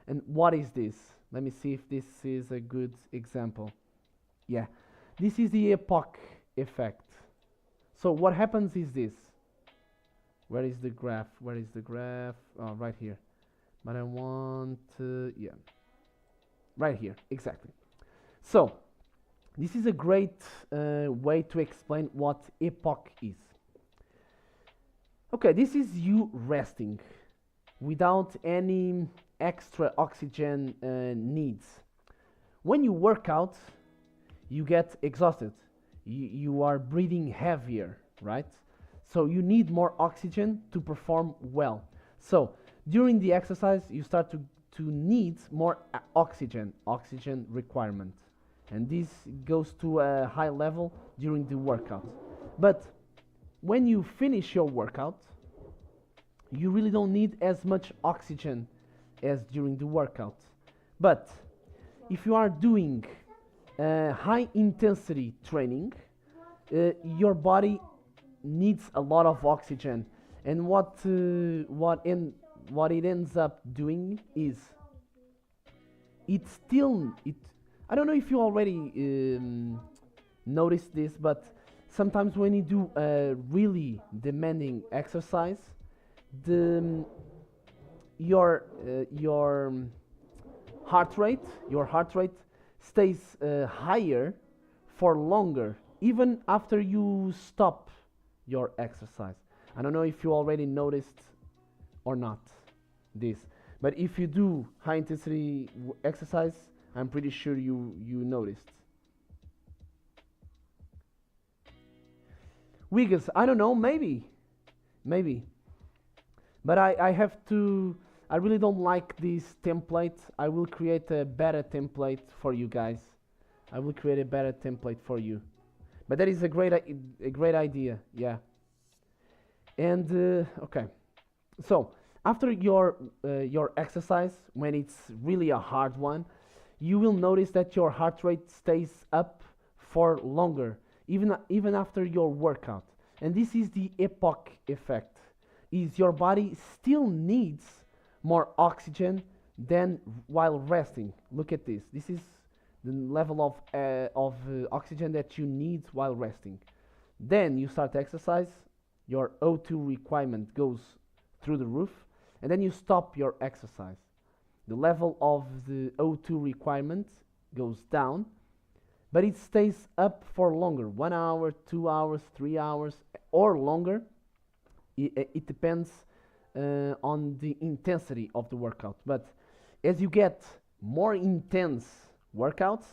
And what is this? Let me see if this is a good example. Yeah, this is the epoch effect. So what happens is this. Where is the graph? Where is the graph? Oh, right here. But I want, yeah, right here, exactly. So this is a great way to explain what epoch is. Okay, this is you resting without any extra oxygen needs. When you work out, you get exhausted. You are breathing heavier, right? So you need more oxygen to perform well. So during the exercise, you start to need more oxygen requirement. And this goes to a high level during the workout. But when you finish your workout, you really don't need as much oxygen as during the workout. But if you are doing high intensity training, your body needs a lot of oxygen, and what it ends up doing is it. I don't know if you already noticed this, but sometimes when you do a really demanding exercise, your heart rate stays higher for longer, even after you stop your exercise. I don't know if you already noticed or not this, but if you do high intensity exercise, I'm pretty sure you noticed. Wiggles, I don't know, maybe. But I have to, I really don't like this template. I will create a better template for you guys. I will create a better template for you. But that is a great idea, yeah. And okay, so after your exercise, when it's really a hard one, you will notice that your heart rate stays up for longer, even after your workout. And this is the epoch effect. Is your body still needs more oxygen than while resting. Look at this. This is the level of oxygen that you need while resting. Then you start exercise, your O2 requirement goes through the roof, and then you stop your exercise. The level of the O2 requirement goes down, but it stays up for longer, 1 hour, 2 hours, 3 hours, or longer. It depends on the intensity of the workout. But as you get more intense workouts,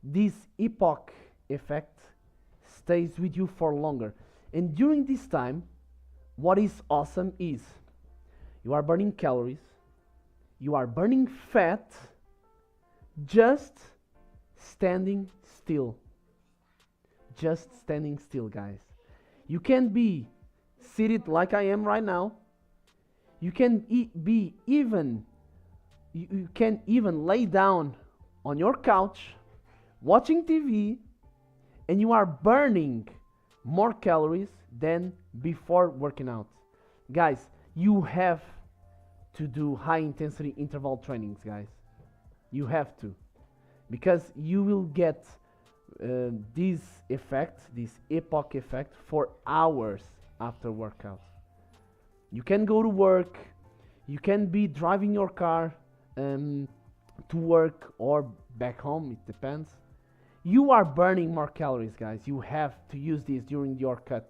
this epoch effect stays with you for longer. And during this time, what is awesome is you are burning calories, you are burning fat, just standing still. Just standing still, guys. You can be seated like I am right now. You can you can even lay down on your couch watching TV, and you are burning more calories than before working out. Guys, you have to do high intensity interval trainings, guys. You have to, because you will get this effect, this epoch effect, for hours after workout. You can go to work, you can be driving your car to work or back home, it depends. You are burning more calories, guys. You have to use this during your cut.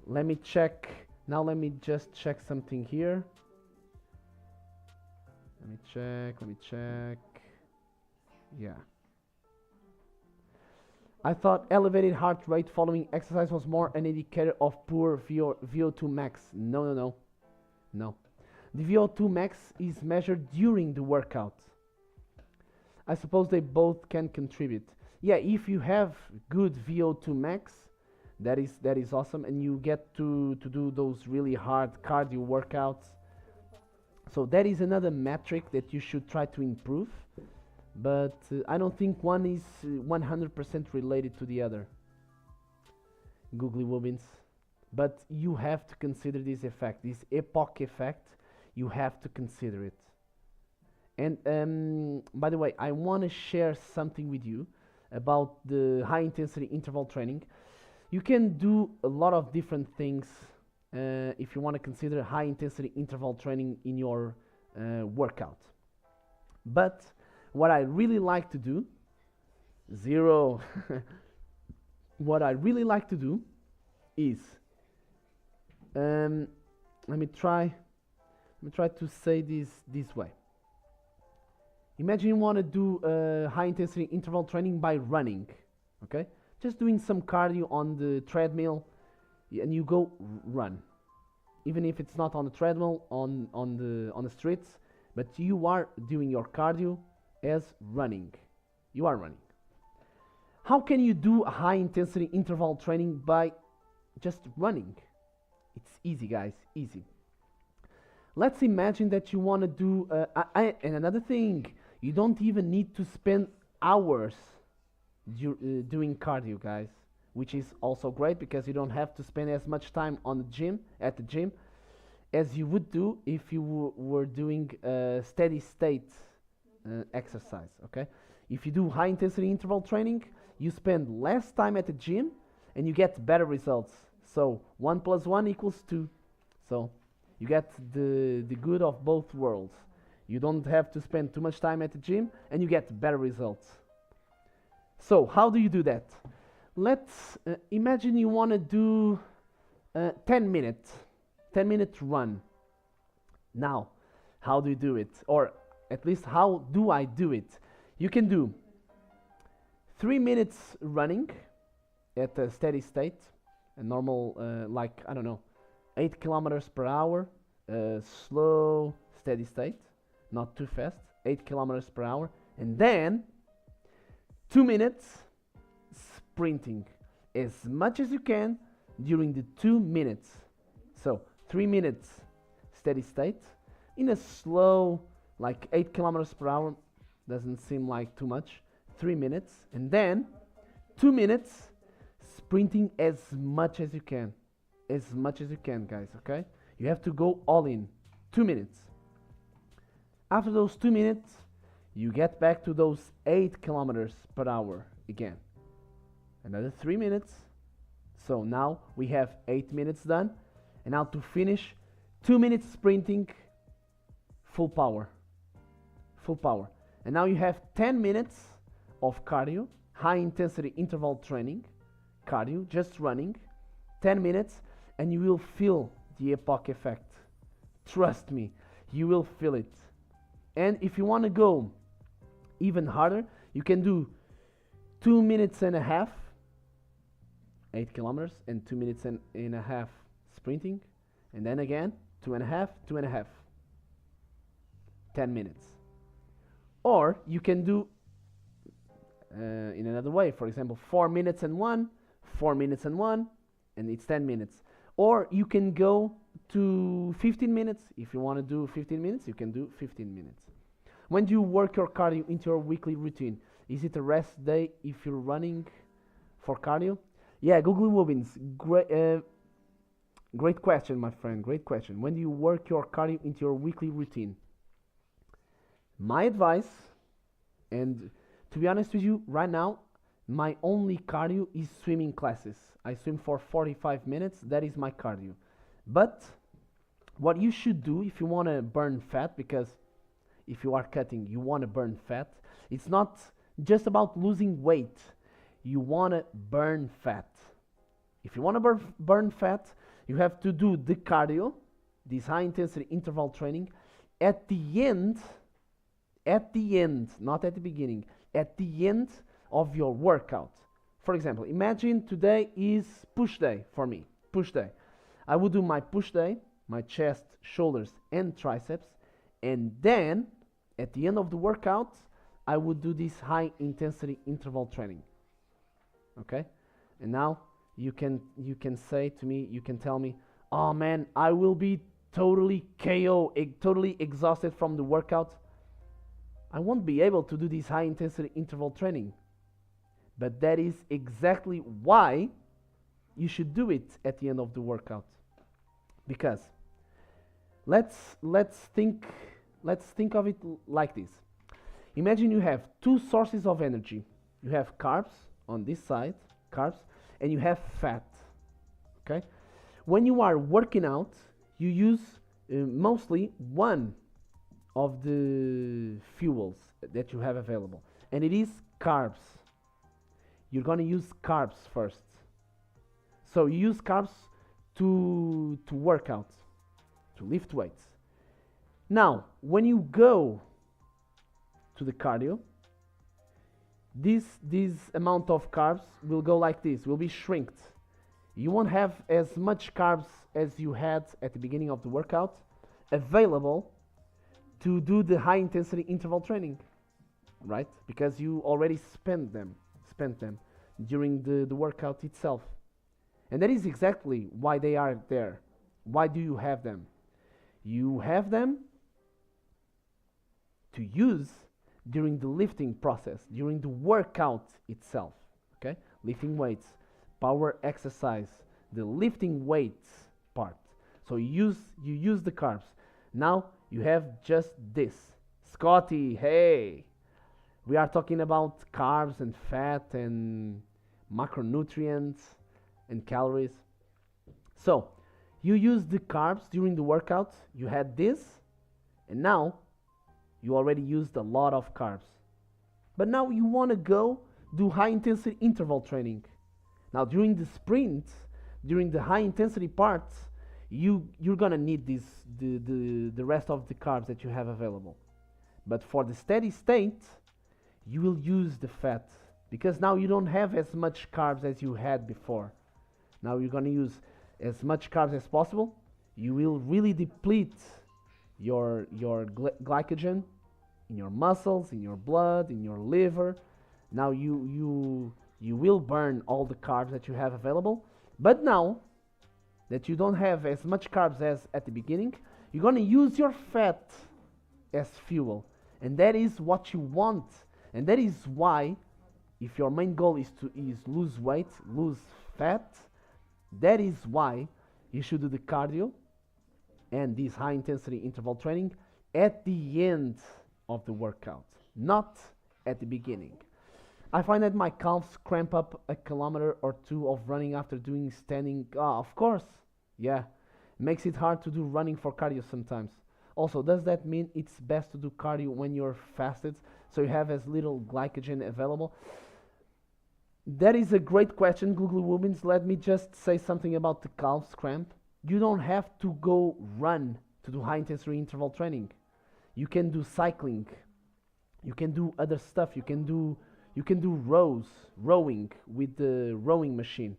Let me check. Now let me just check something here. Let me check. Yeah. I thought elevated heart rate following exercise was more an indicator of poor VO2 max. No, no, no. No. The VO2 max is measured during the workout. I suppose they both can contribute. Yeah, if you have good VO2 max, that is awesome, and you get to do those really hard cardio workouts. So that is another metric that you should try to improve, but I don't think one is 100% related to the other. Googly wobbins. But you have to consider this effect, this epoch effect. You have to consider it. And by the way, I want to share something with you about the high intensity interval training. You can do a lot of different things if you want to consider high intensity interval training in your workout. But what I really like to do, zero, what I really like to do is, let me try to say this way. Imagine you want to do high intensity interval training by running, okay? Just doing some cardio on the treadmill, and you go run, even if it's not on the treadmill, on the streets, but you are doing your cardio as running. You are running. How can you do a high intensity interval training by just running? It's easy, guys, easy. Let's imagine that you want to do, and another thing, you don't even need to spend hours doing cardio, guys, which is also great because you don't have to spend as much time at the gym, as you would do if you were doing steady state exercise, okay? If you do high intensity interval training, you spend less time at the gym and you get better results. So 1 + 1 = 2. So you get the good of both worlds. You don't have to spend too much time at the gym and you get better results. So how do you do that? Let's imagine you want to do 10 minute run. Now, how do you do it? Or at least how do I do it? You can do 3 minutes running at a steady state, a normal, like, I don't know, 8 kilometers per hour, slow, steady state, not too fast, 8 kilometers per hour, and then 2 minutes sprinting as much as you can during the 2 minutes. So 3 minutes steady state in a slow, like 8 kilometers per hour, doesn't seem like too much, 3 minutes, and then 2 minutes sprinting as much as you can. As much as you can, guys, okay? You have to go all in. 2 minutes. After those 2 minutes, you get back to those 8 kilometers per hour again. Another 3 minutes. So now we have 8 minutes done. And now to finish, 2 minutes sprinting, full power. Full power. And now you have 10 minutes of cardio, high intensity interval training, cardio, just running, 10 minutes, and you will feel the epoch effect. Trust me, you will feel it. And if you want to go even harder, you can do 2 minutes and a half, 8 kilometers, and 2 minutes and a half sprinting, and then again 2.5, 2.5, 10 minutes. Or you can do in another way, for example, 4 minutes and 1, 4 minutes and 1, and it's 10 minutes. Or you can go to 15 minutes. If you want to do 15 minutes, you can do 15 minutes. When do you work your cardio into your weekly routine? Is it a rest day if you're running for cardio? Yeah, Google Wobbins, great question, my friend, great question. When do you work your cardio into your weekly routine? My advice, and to be honest with you, right now, my only cardio is swimming classes. I swim for 45 minutes, that is my cardio. But what you should do if you want to burn fat, because if you are cutting, you want to burn fat, it's not just about losing weight. You want to burn fat. If you want to burn fat, you have to do the cardio, this high intensity interval training, at the end, not at the beginning, at the end of your workout. for example, imagine today is push day for me. Push day. I would do my push day, my chest, shoulders, and triceps, and then at the end of the workout, I would do this high intensity interval training. Okay? And now you can say to me, you can tell me, oh man, I will be totally KO, totally exhausted from the workout. I won't be able to do this high intensity interval training. But that is exactly why you should do it at the end of the workout. Because let's think of it like this. Imagine you have two sources of energy. You have carbs on this side, carbs, and you have fat. Okay? When you are working out, you use mostly one of the fuels that you have available, and it is carbs. You're going to use carbs first. So you use carbs to work out, to lift weights. Now, when you go to the cardio, this amount of carbs will go like this, will be shrinked. You won't have as much carbs as you had at the beginning of the workout available to do the high intensity interval training, right? Because you already spent them during the workout itself. And that is exactly why they are there. Why do you have them? You have them to use during the lifting process, during the workout itself, okay? Lifting weights, power exercise, the lifting weights part. So you use the carbs. Now you have just this. Scotty, hey! We are talking about carbs and fat and macronutrients and calories. So you use the carbs during the workout. You had this, and now you already used a lot of carbs. But now you want to go do high intensity interval training. Now during the sprints, during the high intensity parts, you're gonna need the rest of the carbs that you have available. But for the steady state, you will use the fat, because now you don't have as much carbs as you had before. Now you're gonna use as much carbs as possible. You will really deplete your glycogen in your muscles, in your blood, in your liver. Now you will burn all the carbs that you have available. But now that you don't have as much carbs as at the beginning, you're gonna use your fat as fuel, and that is what you want. And that is why, if your main goal is lose weight, lose fat, that is why you should do the cardio and this high intensity interval training at the end of the workout, not at the beginning. I find that my calves cramp up a kilometer or two of running after doing standing. Of course, yeah, makes it hard to do running for cardio sometimes. Also, does that mean it's best to do cardio when you're fasted, so you have as little glycogen available? That is a great question, Google Women's. Let me just say something about the calves cramp. You don't have to go run to do high intensity interval training. You can do cycling. You can do other stuff. You can do rowing with the rowing machine.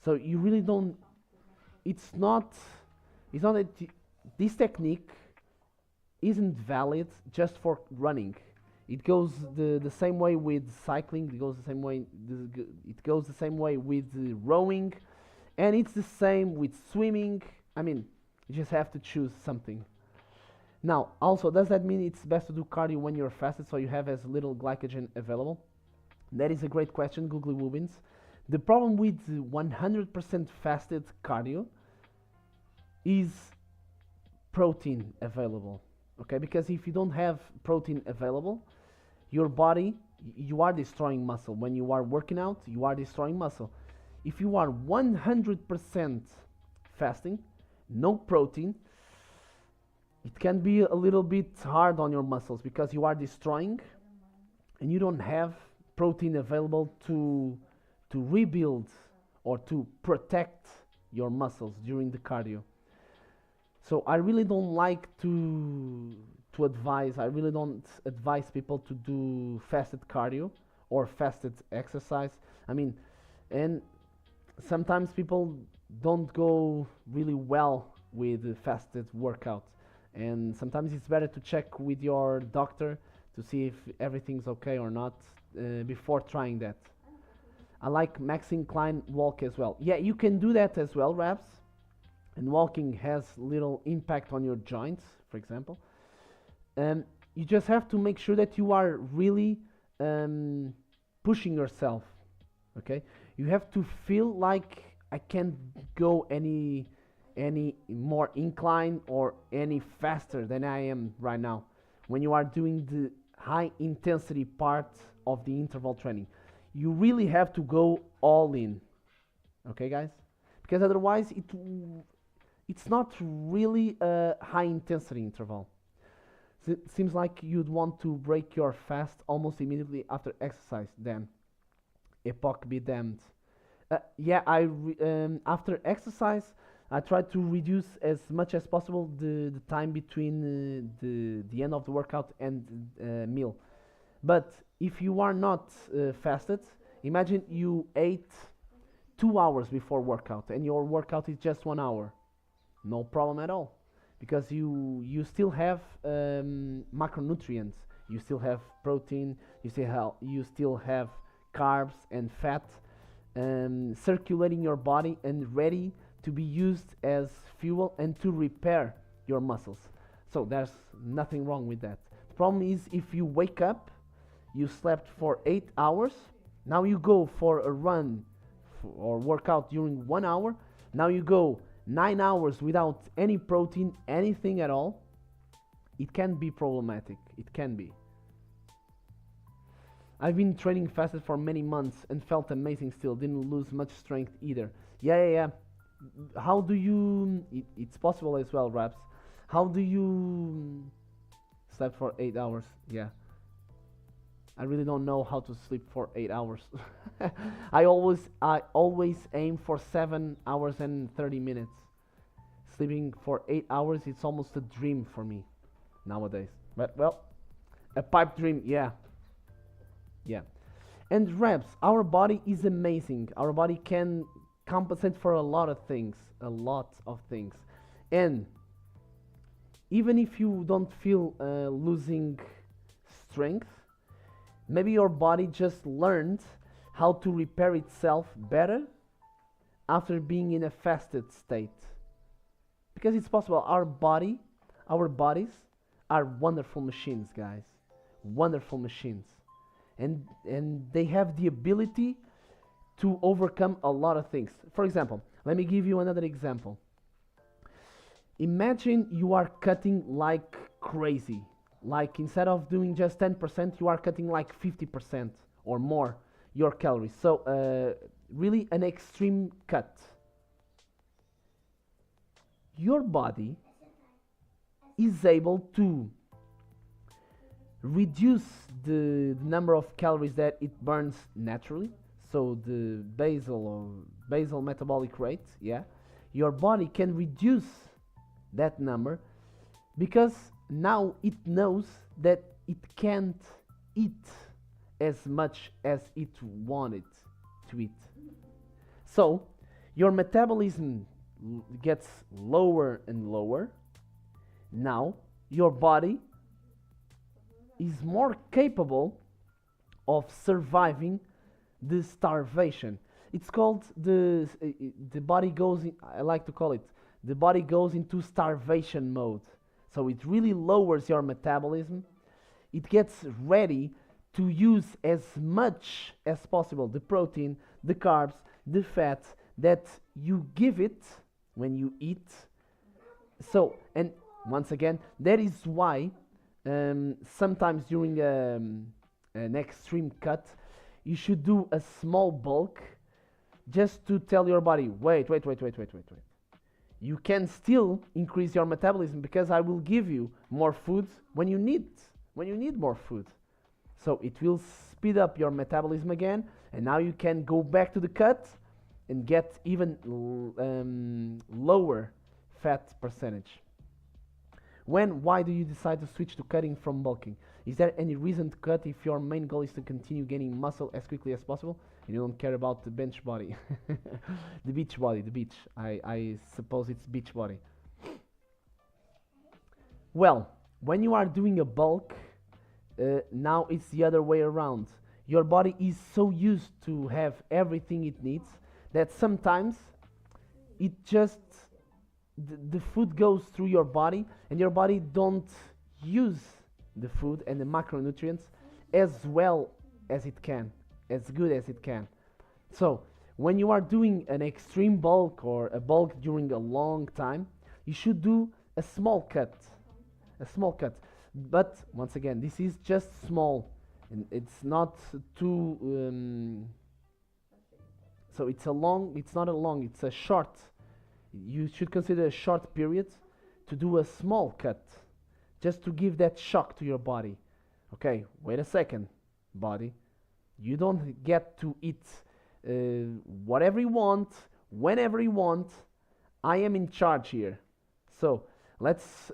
So you really don't. It's not that this technique isn't valid just for running. It goes the same way with cycling. It goes the same way with rowing, and it's the same with swimming. I mean, you just have to choose something. Now, also, does that mean it's best to do cardio when you're fasted, so you have as little glycogen available? That is a great question, Google Woobins. The problem with 100% fasted cardio is protein available. Okay, because if you don't have protein available, your body, you are destroying muscle. When you are working out, you are destroying muscle. If you are 100% fasting, no protein, it can be a little bit hard on your muscles because you are destroying and you don't have protein available to rebuild or to protect your muscles during the cardio. So I really don't like to advise, I really don't advise people to do fasted cardio or fasted exercise. I mean, And sometimes people don't go really well with the fasted workout, and sometimes it's better to check with your doctor to see if everything's okay or not before trying that. I like max incline walk as well. Yeah, you can do that as well, Rabs. And walking has little impact on your joints, for example. Um, you just have to make sure that you are really um, pushing yourself. Okay, you have to feel like I can't go any more incline or any faster than I am right now. When you are doing the high intensity part of the interval training, you really have to go all in. Okay, guys, because otherwise it's not really a high intensity interval. So it seems like you'd want to break your fast almost immediately after exercise. Then, epoch be damned. Yeah, after exercise, I try to reduce as much as possible the time between the end of the workout and meal. But if you are not fasted, imagine you ate 2 hours before workout and your workout is just 1 hour. No problem at all, because you still have macronutrients, you still have protein, you still have carbs and fat circulating your body and ready to be used as fuel and to repair your muscles. So there's nothing wrong with that. The problem is if you wake up, you slept for 8 hours, now you go for a run or workout during 1 hour, now you go 9 hours without any protein, anything at all. It can be problematic. It can be. I've been training fasted for many months and felt amazing still. Didn't lose much strength either. Yeah. How do you... it's possible as well, Raps. How do you... slept for 8 hours? Yeah. I really don't know how to sleep for 8 hours. I always aim for 7 hours and 30 minutes. Sleeping for 8 hours, it's almost a dream for me nowadays. But well, a pipe dream, yeah. Yeah. And reps, our body is amazing. Our body can compensate for a lot of things. A lot of things. And even if you don't feel losing strength, maybe your body just learned how to repair itself better after being in a fasted state. Because it's possible. Our bodies are wonderful machines, guys. Wonderful machines. And they have the ability to overcome a lot of things. For example, let me give you another example. Imagine you are cutting like crazy. Like instead of doing just 10%, you are cutting like 50% or more your calories. So really an extreme cut. Your body is able to reduce the number of calories that it burns naturally. So the basal metabolic rate, yeah. Your body can reduce that number because now it knows that it can't eat as much as it wanted to eat. So your metabolism gets lower and lower. Now your body is more capable of surviving the starvation. It's called the body goes in, I like to call it, the body goes into starvation mode. So it really lowers your metabolism. It gets ready to use as much as possible the protein, the carbs, the fat that you give it when you eat. So, and once again, that is why sometimes during an extreme cut, you should do a small bulk just to tell your body, wait. You can still increase your metabolism because I will give you more food when you need more food. So it will speed up your metabolism again, and now you can go back to the cut and get even lower fat percentage. Why do you decide to switch to cutting from bulking? Is there any reason to cut if your main goal is to continue gaining muscle as quickly as possible and you don't care about the bench body? The beach body, the beach. I suppose it's beach body. Well, when you are doing a bulk, now it's the other way around. Your body is so used to have everything it needs that sometimes it just the food goes through your body and your body don't use the food and the macronutrients as well as it can, as good as it can. So when you are doing an extreme bulk or a bulk during a long time, you should do a small cut, a small cut. But once again, this is just small, and it's not too. So it's a long. It's not a long. It's a short. You should consider a short period to do a small cut, just to give that shock to your body. Okay, wait a second, body. You don't get to eat whatever you want, whenever you want. I am in charge here. So let's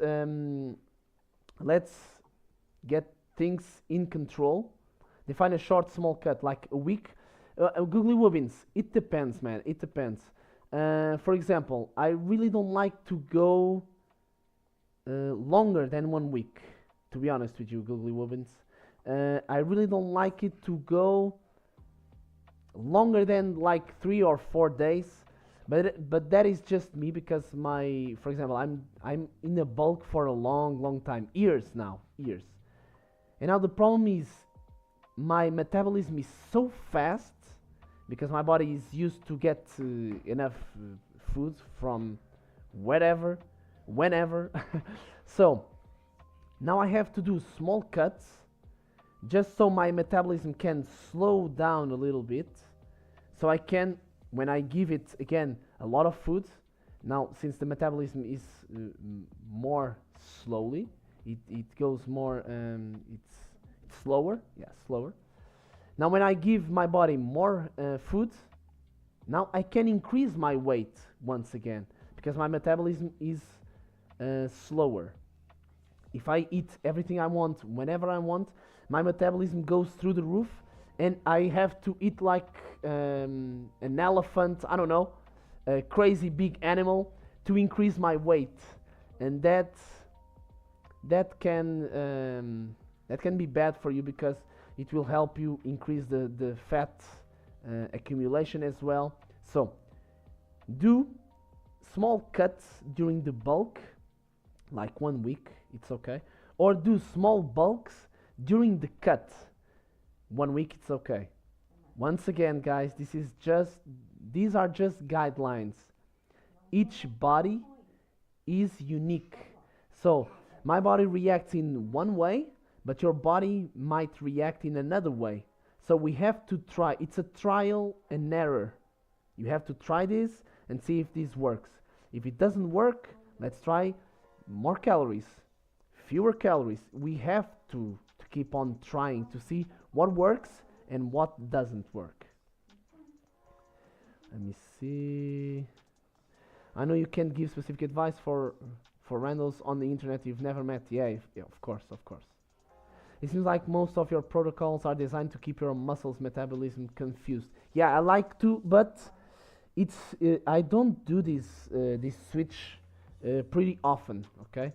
get things in control. Define a short, small cut, like a week. Googly Wobbins, it depends, man. It depends. For example, I really don't like to go longer than 1 week. To be honest with you, Googly Wobbins, I really don't like it to go longer than like 3 or 4 days. But that is just me because for example, I'm in a bulk for a long time, years now, years. And now the problem is my metabolism is so fast because my body is used to get enough food from wherever, whenever. So now I have to do small cuts just so my metabolism can slow down a little bit, so I can, when I give it again a lot of food, now since the metabolism is more slowly, it goes more, it's slower, yeah, slower. Now when I give my body more food, now I can increase my weight once again because my metabolism is slower. If I eat everything I want whenever I want, my metabolism goes through the roof and I have to eat like an elephant, I don't know, a crazy big animal to increase my weight, and that can be bad for you because it will help you increase the fat accumulation as well. So do small cuts during the bulk, like 1 week, it's okay, or do small bulks during the cut. 1 week, it's okay. Once again, guys, these are just guidelines. Each body is unique. So my body reacts in one way, but your body might react in another way. So we have to try. It's a trial and error. You have to try this and see if this works. If it doesn't work, let's try more calories, fewer calories. We have to keep on trying to see what works and what doesn't work. Let me see. I know you can't give specific advice for randos on the internet you've never met. Yeah, of course. It seems like most of your protocols are designed to keep your muscles metabolism confused. Yeah, I like to, but it's I don't do this switch pretty often. Okay,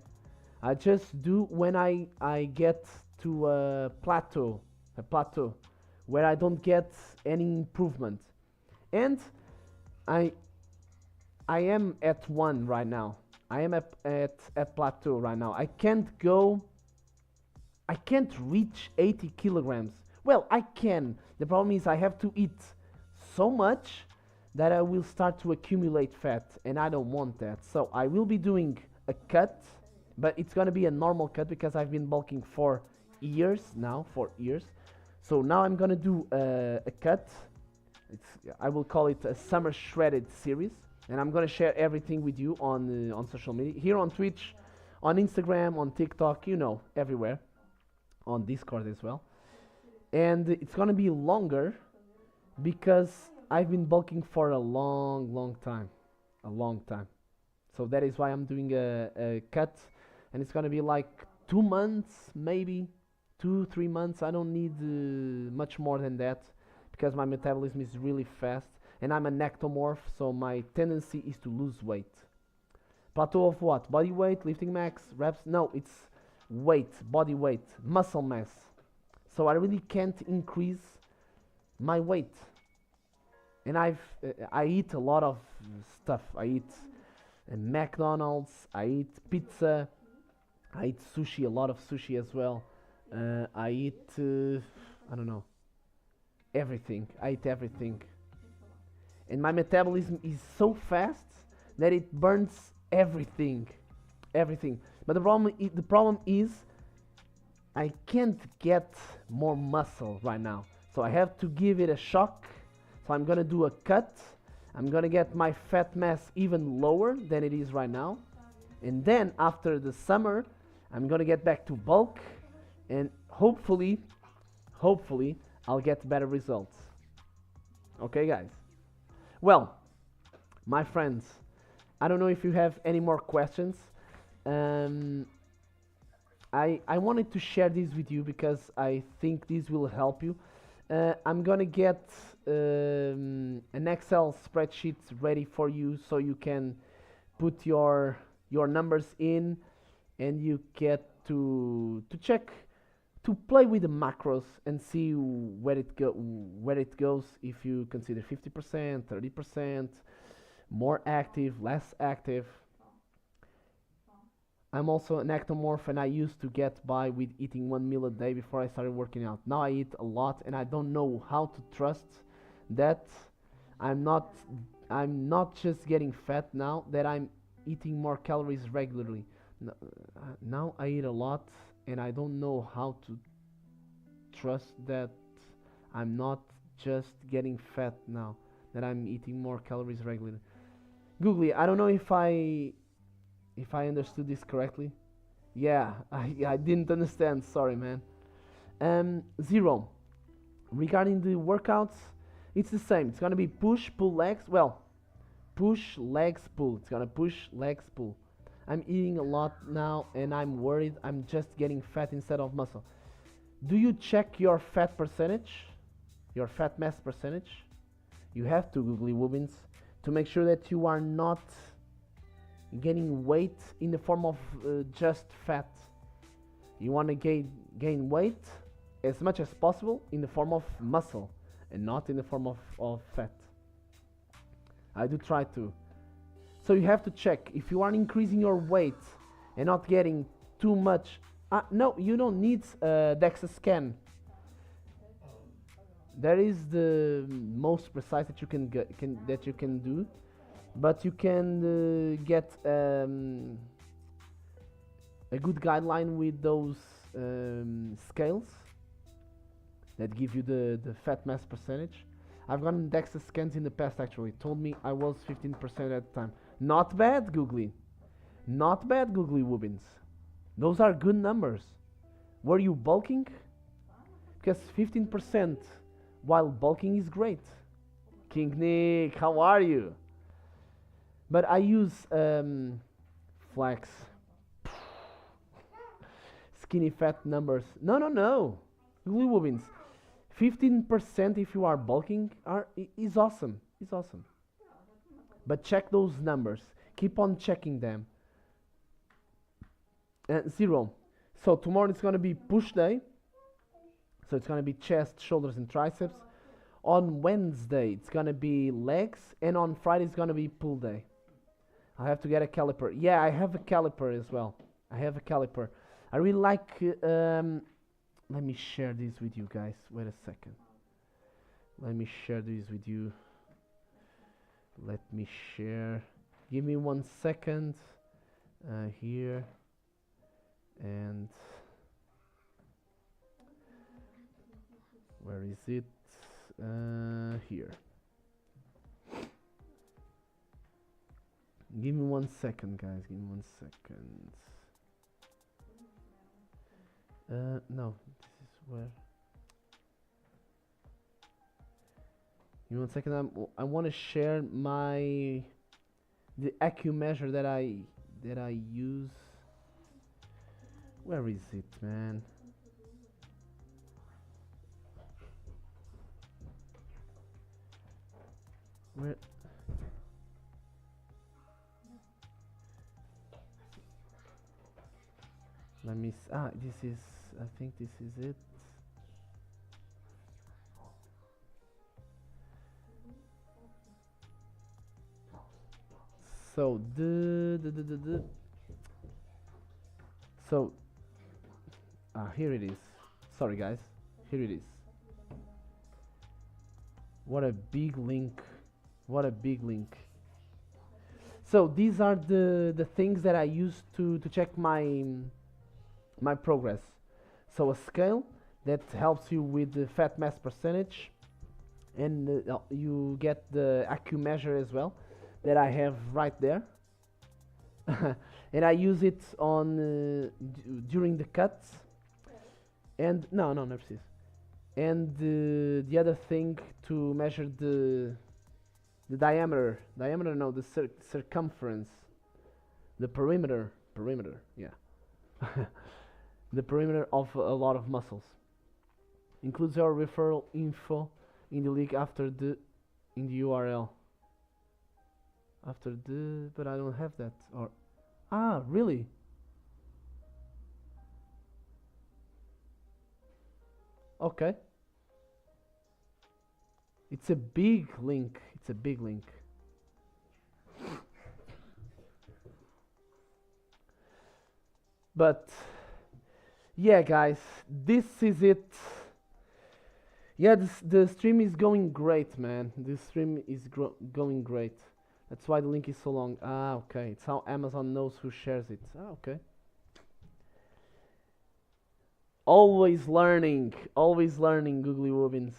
I just do when I get to a plateau where I don't get any improvement, and I am at one right now. I am at plateau right now. I can't reach 80 kilograms. Well, I can. The problem is I have to eat so much that I will start to accumulate fat, and I don't want that. So I will be doing a cut, but it's gonna be a normal cut because I've been bulking for years now, So now I'm gonna do a cut. I will call it a summer shredded series, and I'm gonna share everything with you on social media, here on Twitch, on Instagram, on TikTok, everywhere, on Discord as well. And it's gonna be longer because I've been bulking for a long time. So that is why I'm doing a cut, and it's gonna be like 2 months, maybe 2 3 months. I don't need much more than that because my metabolism is really fast, and I'm an ectomorph, so my tendency is to lose weight. Plateau of what? Body weight, lifting max, reps? No, it's weight, body weight, muscle mass. So I really can't increase my weight. And I eat a lot of stuff. I eat McDonald's, I eat pizza, I eat sushi, a lot of sushi as well. I eat, I don't know, everything. I eat everything. And my metabolism is so fast that it burns everything. Everything. But the problem is I can't get more muscle right now. So I have to give it a shock. So I'm gonna do a cut. I'm gonna get my fat mass even lower than it is right now. And then after the summer, I'm gonna get back to bulk, and hopefully I'll get better results. Okay, guys? Well, my friends, I don't know if you have any more questions. I wanted to share this with you because I think this will help you. I'm gonna get an Excel spreadsheet ready for you so you can put your numbers in, and you get to check, to play with the macros and see where it goes, if you consider 50%, 30%, more active, less active. I'm also an ectomorph, and I used to get by with eating 1 meal a day before I started working out. Now I eat a lot, and I don't know how to trust that I'm not just getting fat now, that I'm eating more calories regularly. Now I eat a lot, and I don't know how to trust that I'm not just getting fat now, that I'm eating more calories regularly. Googly, I don't know if I understood this correctly. Yeah, I didn't understand. Sorry, man. Zero. Regarding the workouts, it's the same. It's gonna be push, pull, legs. Well, push, legs, pull. It's gonna push, legs, pull. I'm eating a lot now, and I'm worried I'm just getting fat instead of muscle. Do you check your fat percentage? Your fat mass percentage? You have to, Googly Woobins, to make sure that you are not gaining weight in the form of just fat. You want to gain weight as much as possible in the form of muscle, and not in the form of fat. I do try to. So you have to check if you are increasing your weight and not getting too much. No, you don't need a DEXA scan. That is the most precise that you can do, but you can get a good guideline with those scales that give you the fat mass percentage. I've gotten DEXA scans in the past, actually. It told me I was 15% at the time. Not bad, Googly. Not bad, Googly Woobins. Those are good numbers. Were you bulking? Because 15% while bulking is great. King Nick, how are you? But I use flax. Skinny fat numbers. No. Googly Woobins. 15% if you are bulking is awesome. Is awesome. But check those numbers. Keep on checking them. Zero. So tomorrow it's gonna be push day. So it's gonna be chest, shoulders, and triceps. On Wednesday it's gonna be legs, and on Friday it's gonna be pull day. I have to get a caliper. Yeah, I have a caliper as well. I have a caliper. I really like. Let me share this with you guys. Wait a second. Let me share this with you. Let me share. Give me 1 second. Here. And where is it? Here. Give me 1 second, guys. Give me 1 second. No, this is where. Give me 1 second. I want to share the AccuMeasure that I use. Where is it, man? Where? Let me. This is. I think this is it. So so here it is. Sorry guys, here it is. What a big link! What a big link! So these are the things that I use to check my progress. So a scale that helps you with the fat mass percentage, and you get the AQ measure as well that I have right there. And I use it on during the cuts. And no, never sees. And the other thing to measure the diameter, no, the circumference, the perimeter, yeah. The perimeter of a lot of muscles. Includes your referral info in the link after in the URL. But I don't have that. Or really? Okay. It's a big link. But yeah, guys, this is it. Yeah, the stream is going great, man. The stream is going great. That's why the link is so long. Okay. It's how Amazon knows who shares it. Okay. Always learning, Googly Wobbins.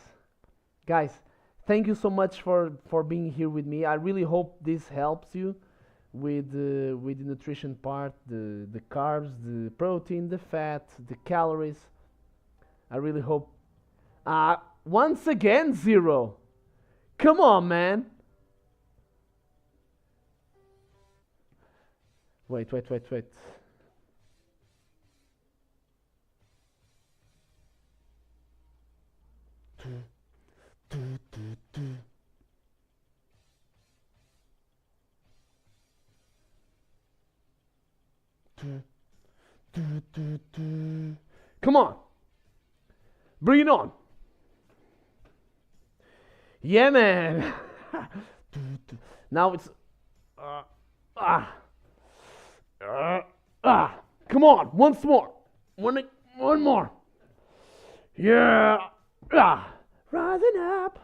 Guys, thank you so much for being here with me. I really hope this helps you with the nutrition part, the carbs, the protein, the fat, the calories. I really hope. Once again, 0. Come on, man. Wait. Come on. Bring it on. Yeah, man. Now it's come on, once more. One more. Yeah. Rising up.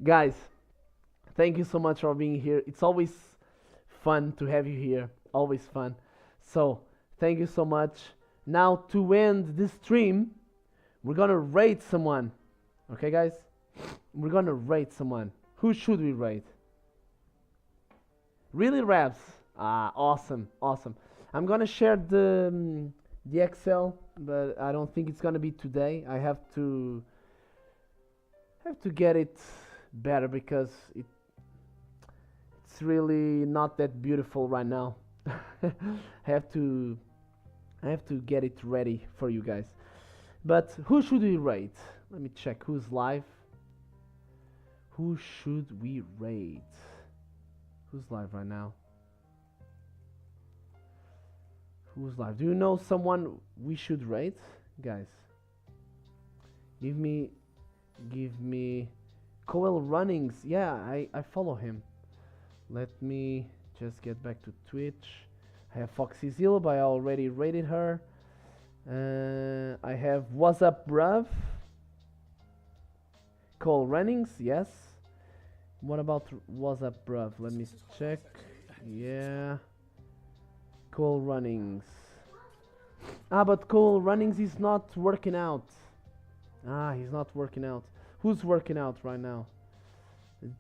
Guys, thank you so much for being here. It's always fun to have you here. Always fun. So, thank you so much. Now, to end this stream, we're gonna rate someone. Okay, guys? We're gonna rate someone. Who should we rate? Really, Rabs? Awesome. I'm gonna share the Excel, but I don't think it's gonna be today. I have to get it better because it's really not that beautiful right now. I have to get it ready for you guys. But who should we rate? Let me check who's live. Who should we rate? Who's live right now? Who's live? Do you know someone we should rate? Guys, give me Coel Runnings. Yeah, I follow him. Let me just get back to Twitch. I have Foxy Zilla, but I already rated her. I have What's Up Bruv. Coel Runnings, yes. What about What's Up Bruv? Let me check. Yeah. Coel Runnings. But Coel Runnings is not working out. He's not working out. Who's working out right now?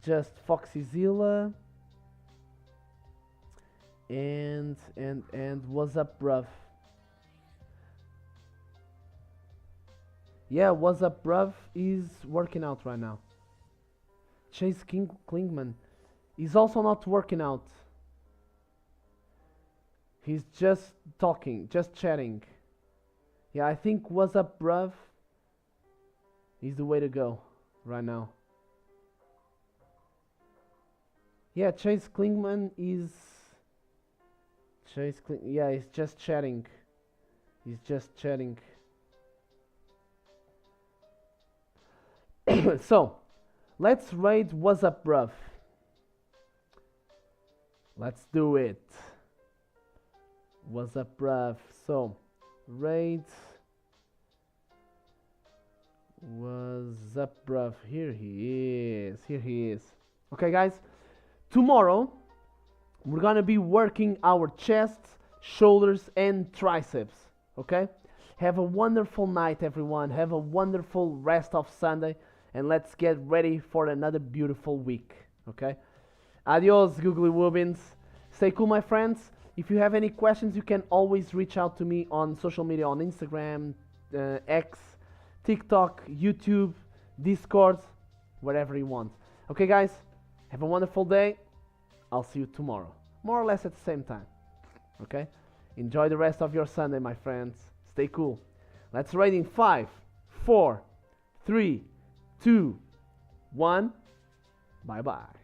Just Foxy Zilla and What's Up Bruv. Yeah, What's Up Bruv is working out right now. Chase Klingman. He's also not working out. He's just talking, just chatting. Yeah, I think what's up, bruv, is the way to go right now. Yeah, Chase Klingman is... yeah, he's just chatting. He's just chatting. So, let's rate what's up, bruv. Let's do it. What's up, bruv? So, rate what's up, bruv. Here he is. Here he is. Okay, guys. Tomorrow, we're gonna be working our chests, shoulders, and triceps. Okay? Have a wonderful night, everyone. Have a wonderful rest of Sunday. And let's get ready for another beautiful week. Okay? Adios, googly woobins. Stay cool, my friends. If you have any questions, you can always reach out to me on social media, on Instagram, X, TikTok, YouTube, Discord, wherever you want. Okay, guys? Have a wonderful day. I'll see you tomorrow. More or less at the same time. Okay? Enjoy the rest of your Sunday, my friends. Stay cool. Let's rate in 5, 4, 3, 2, 1. Bye-bye.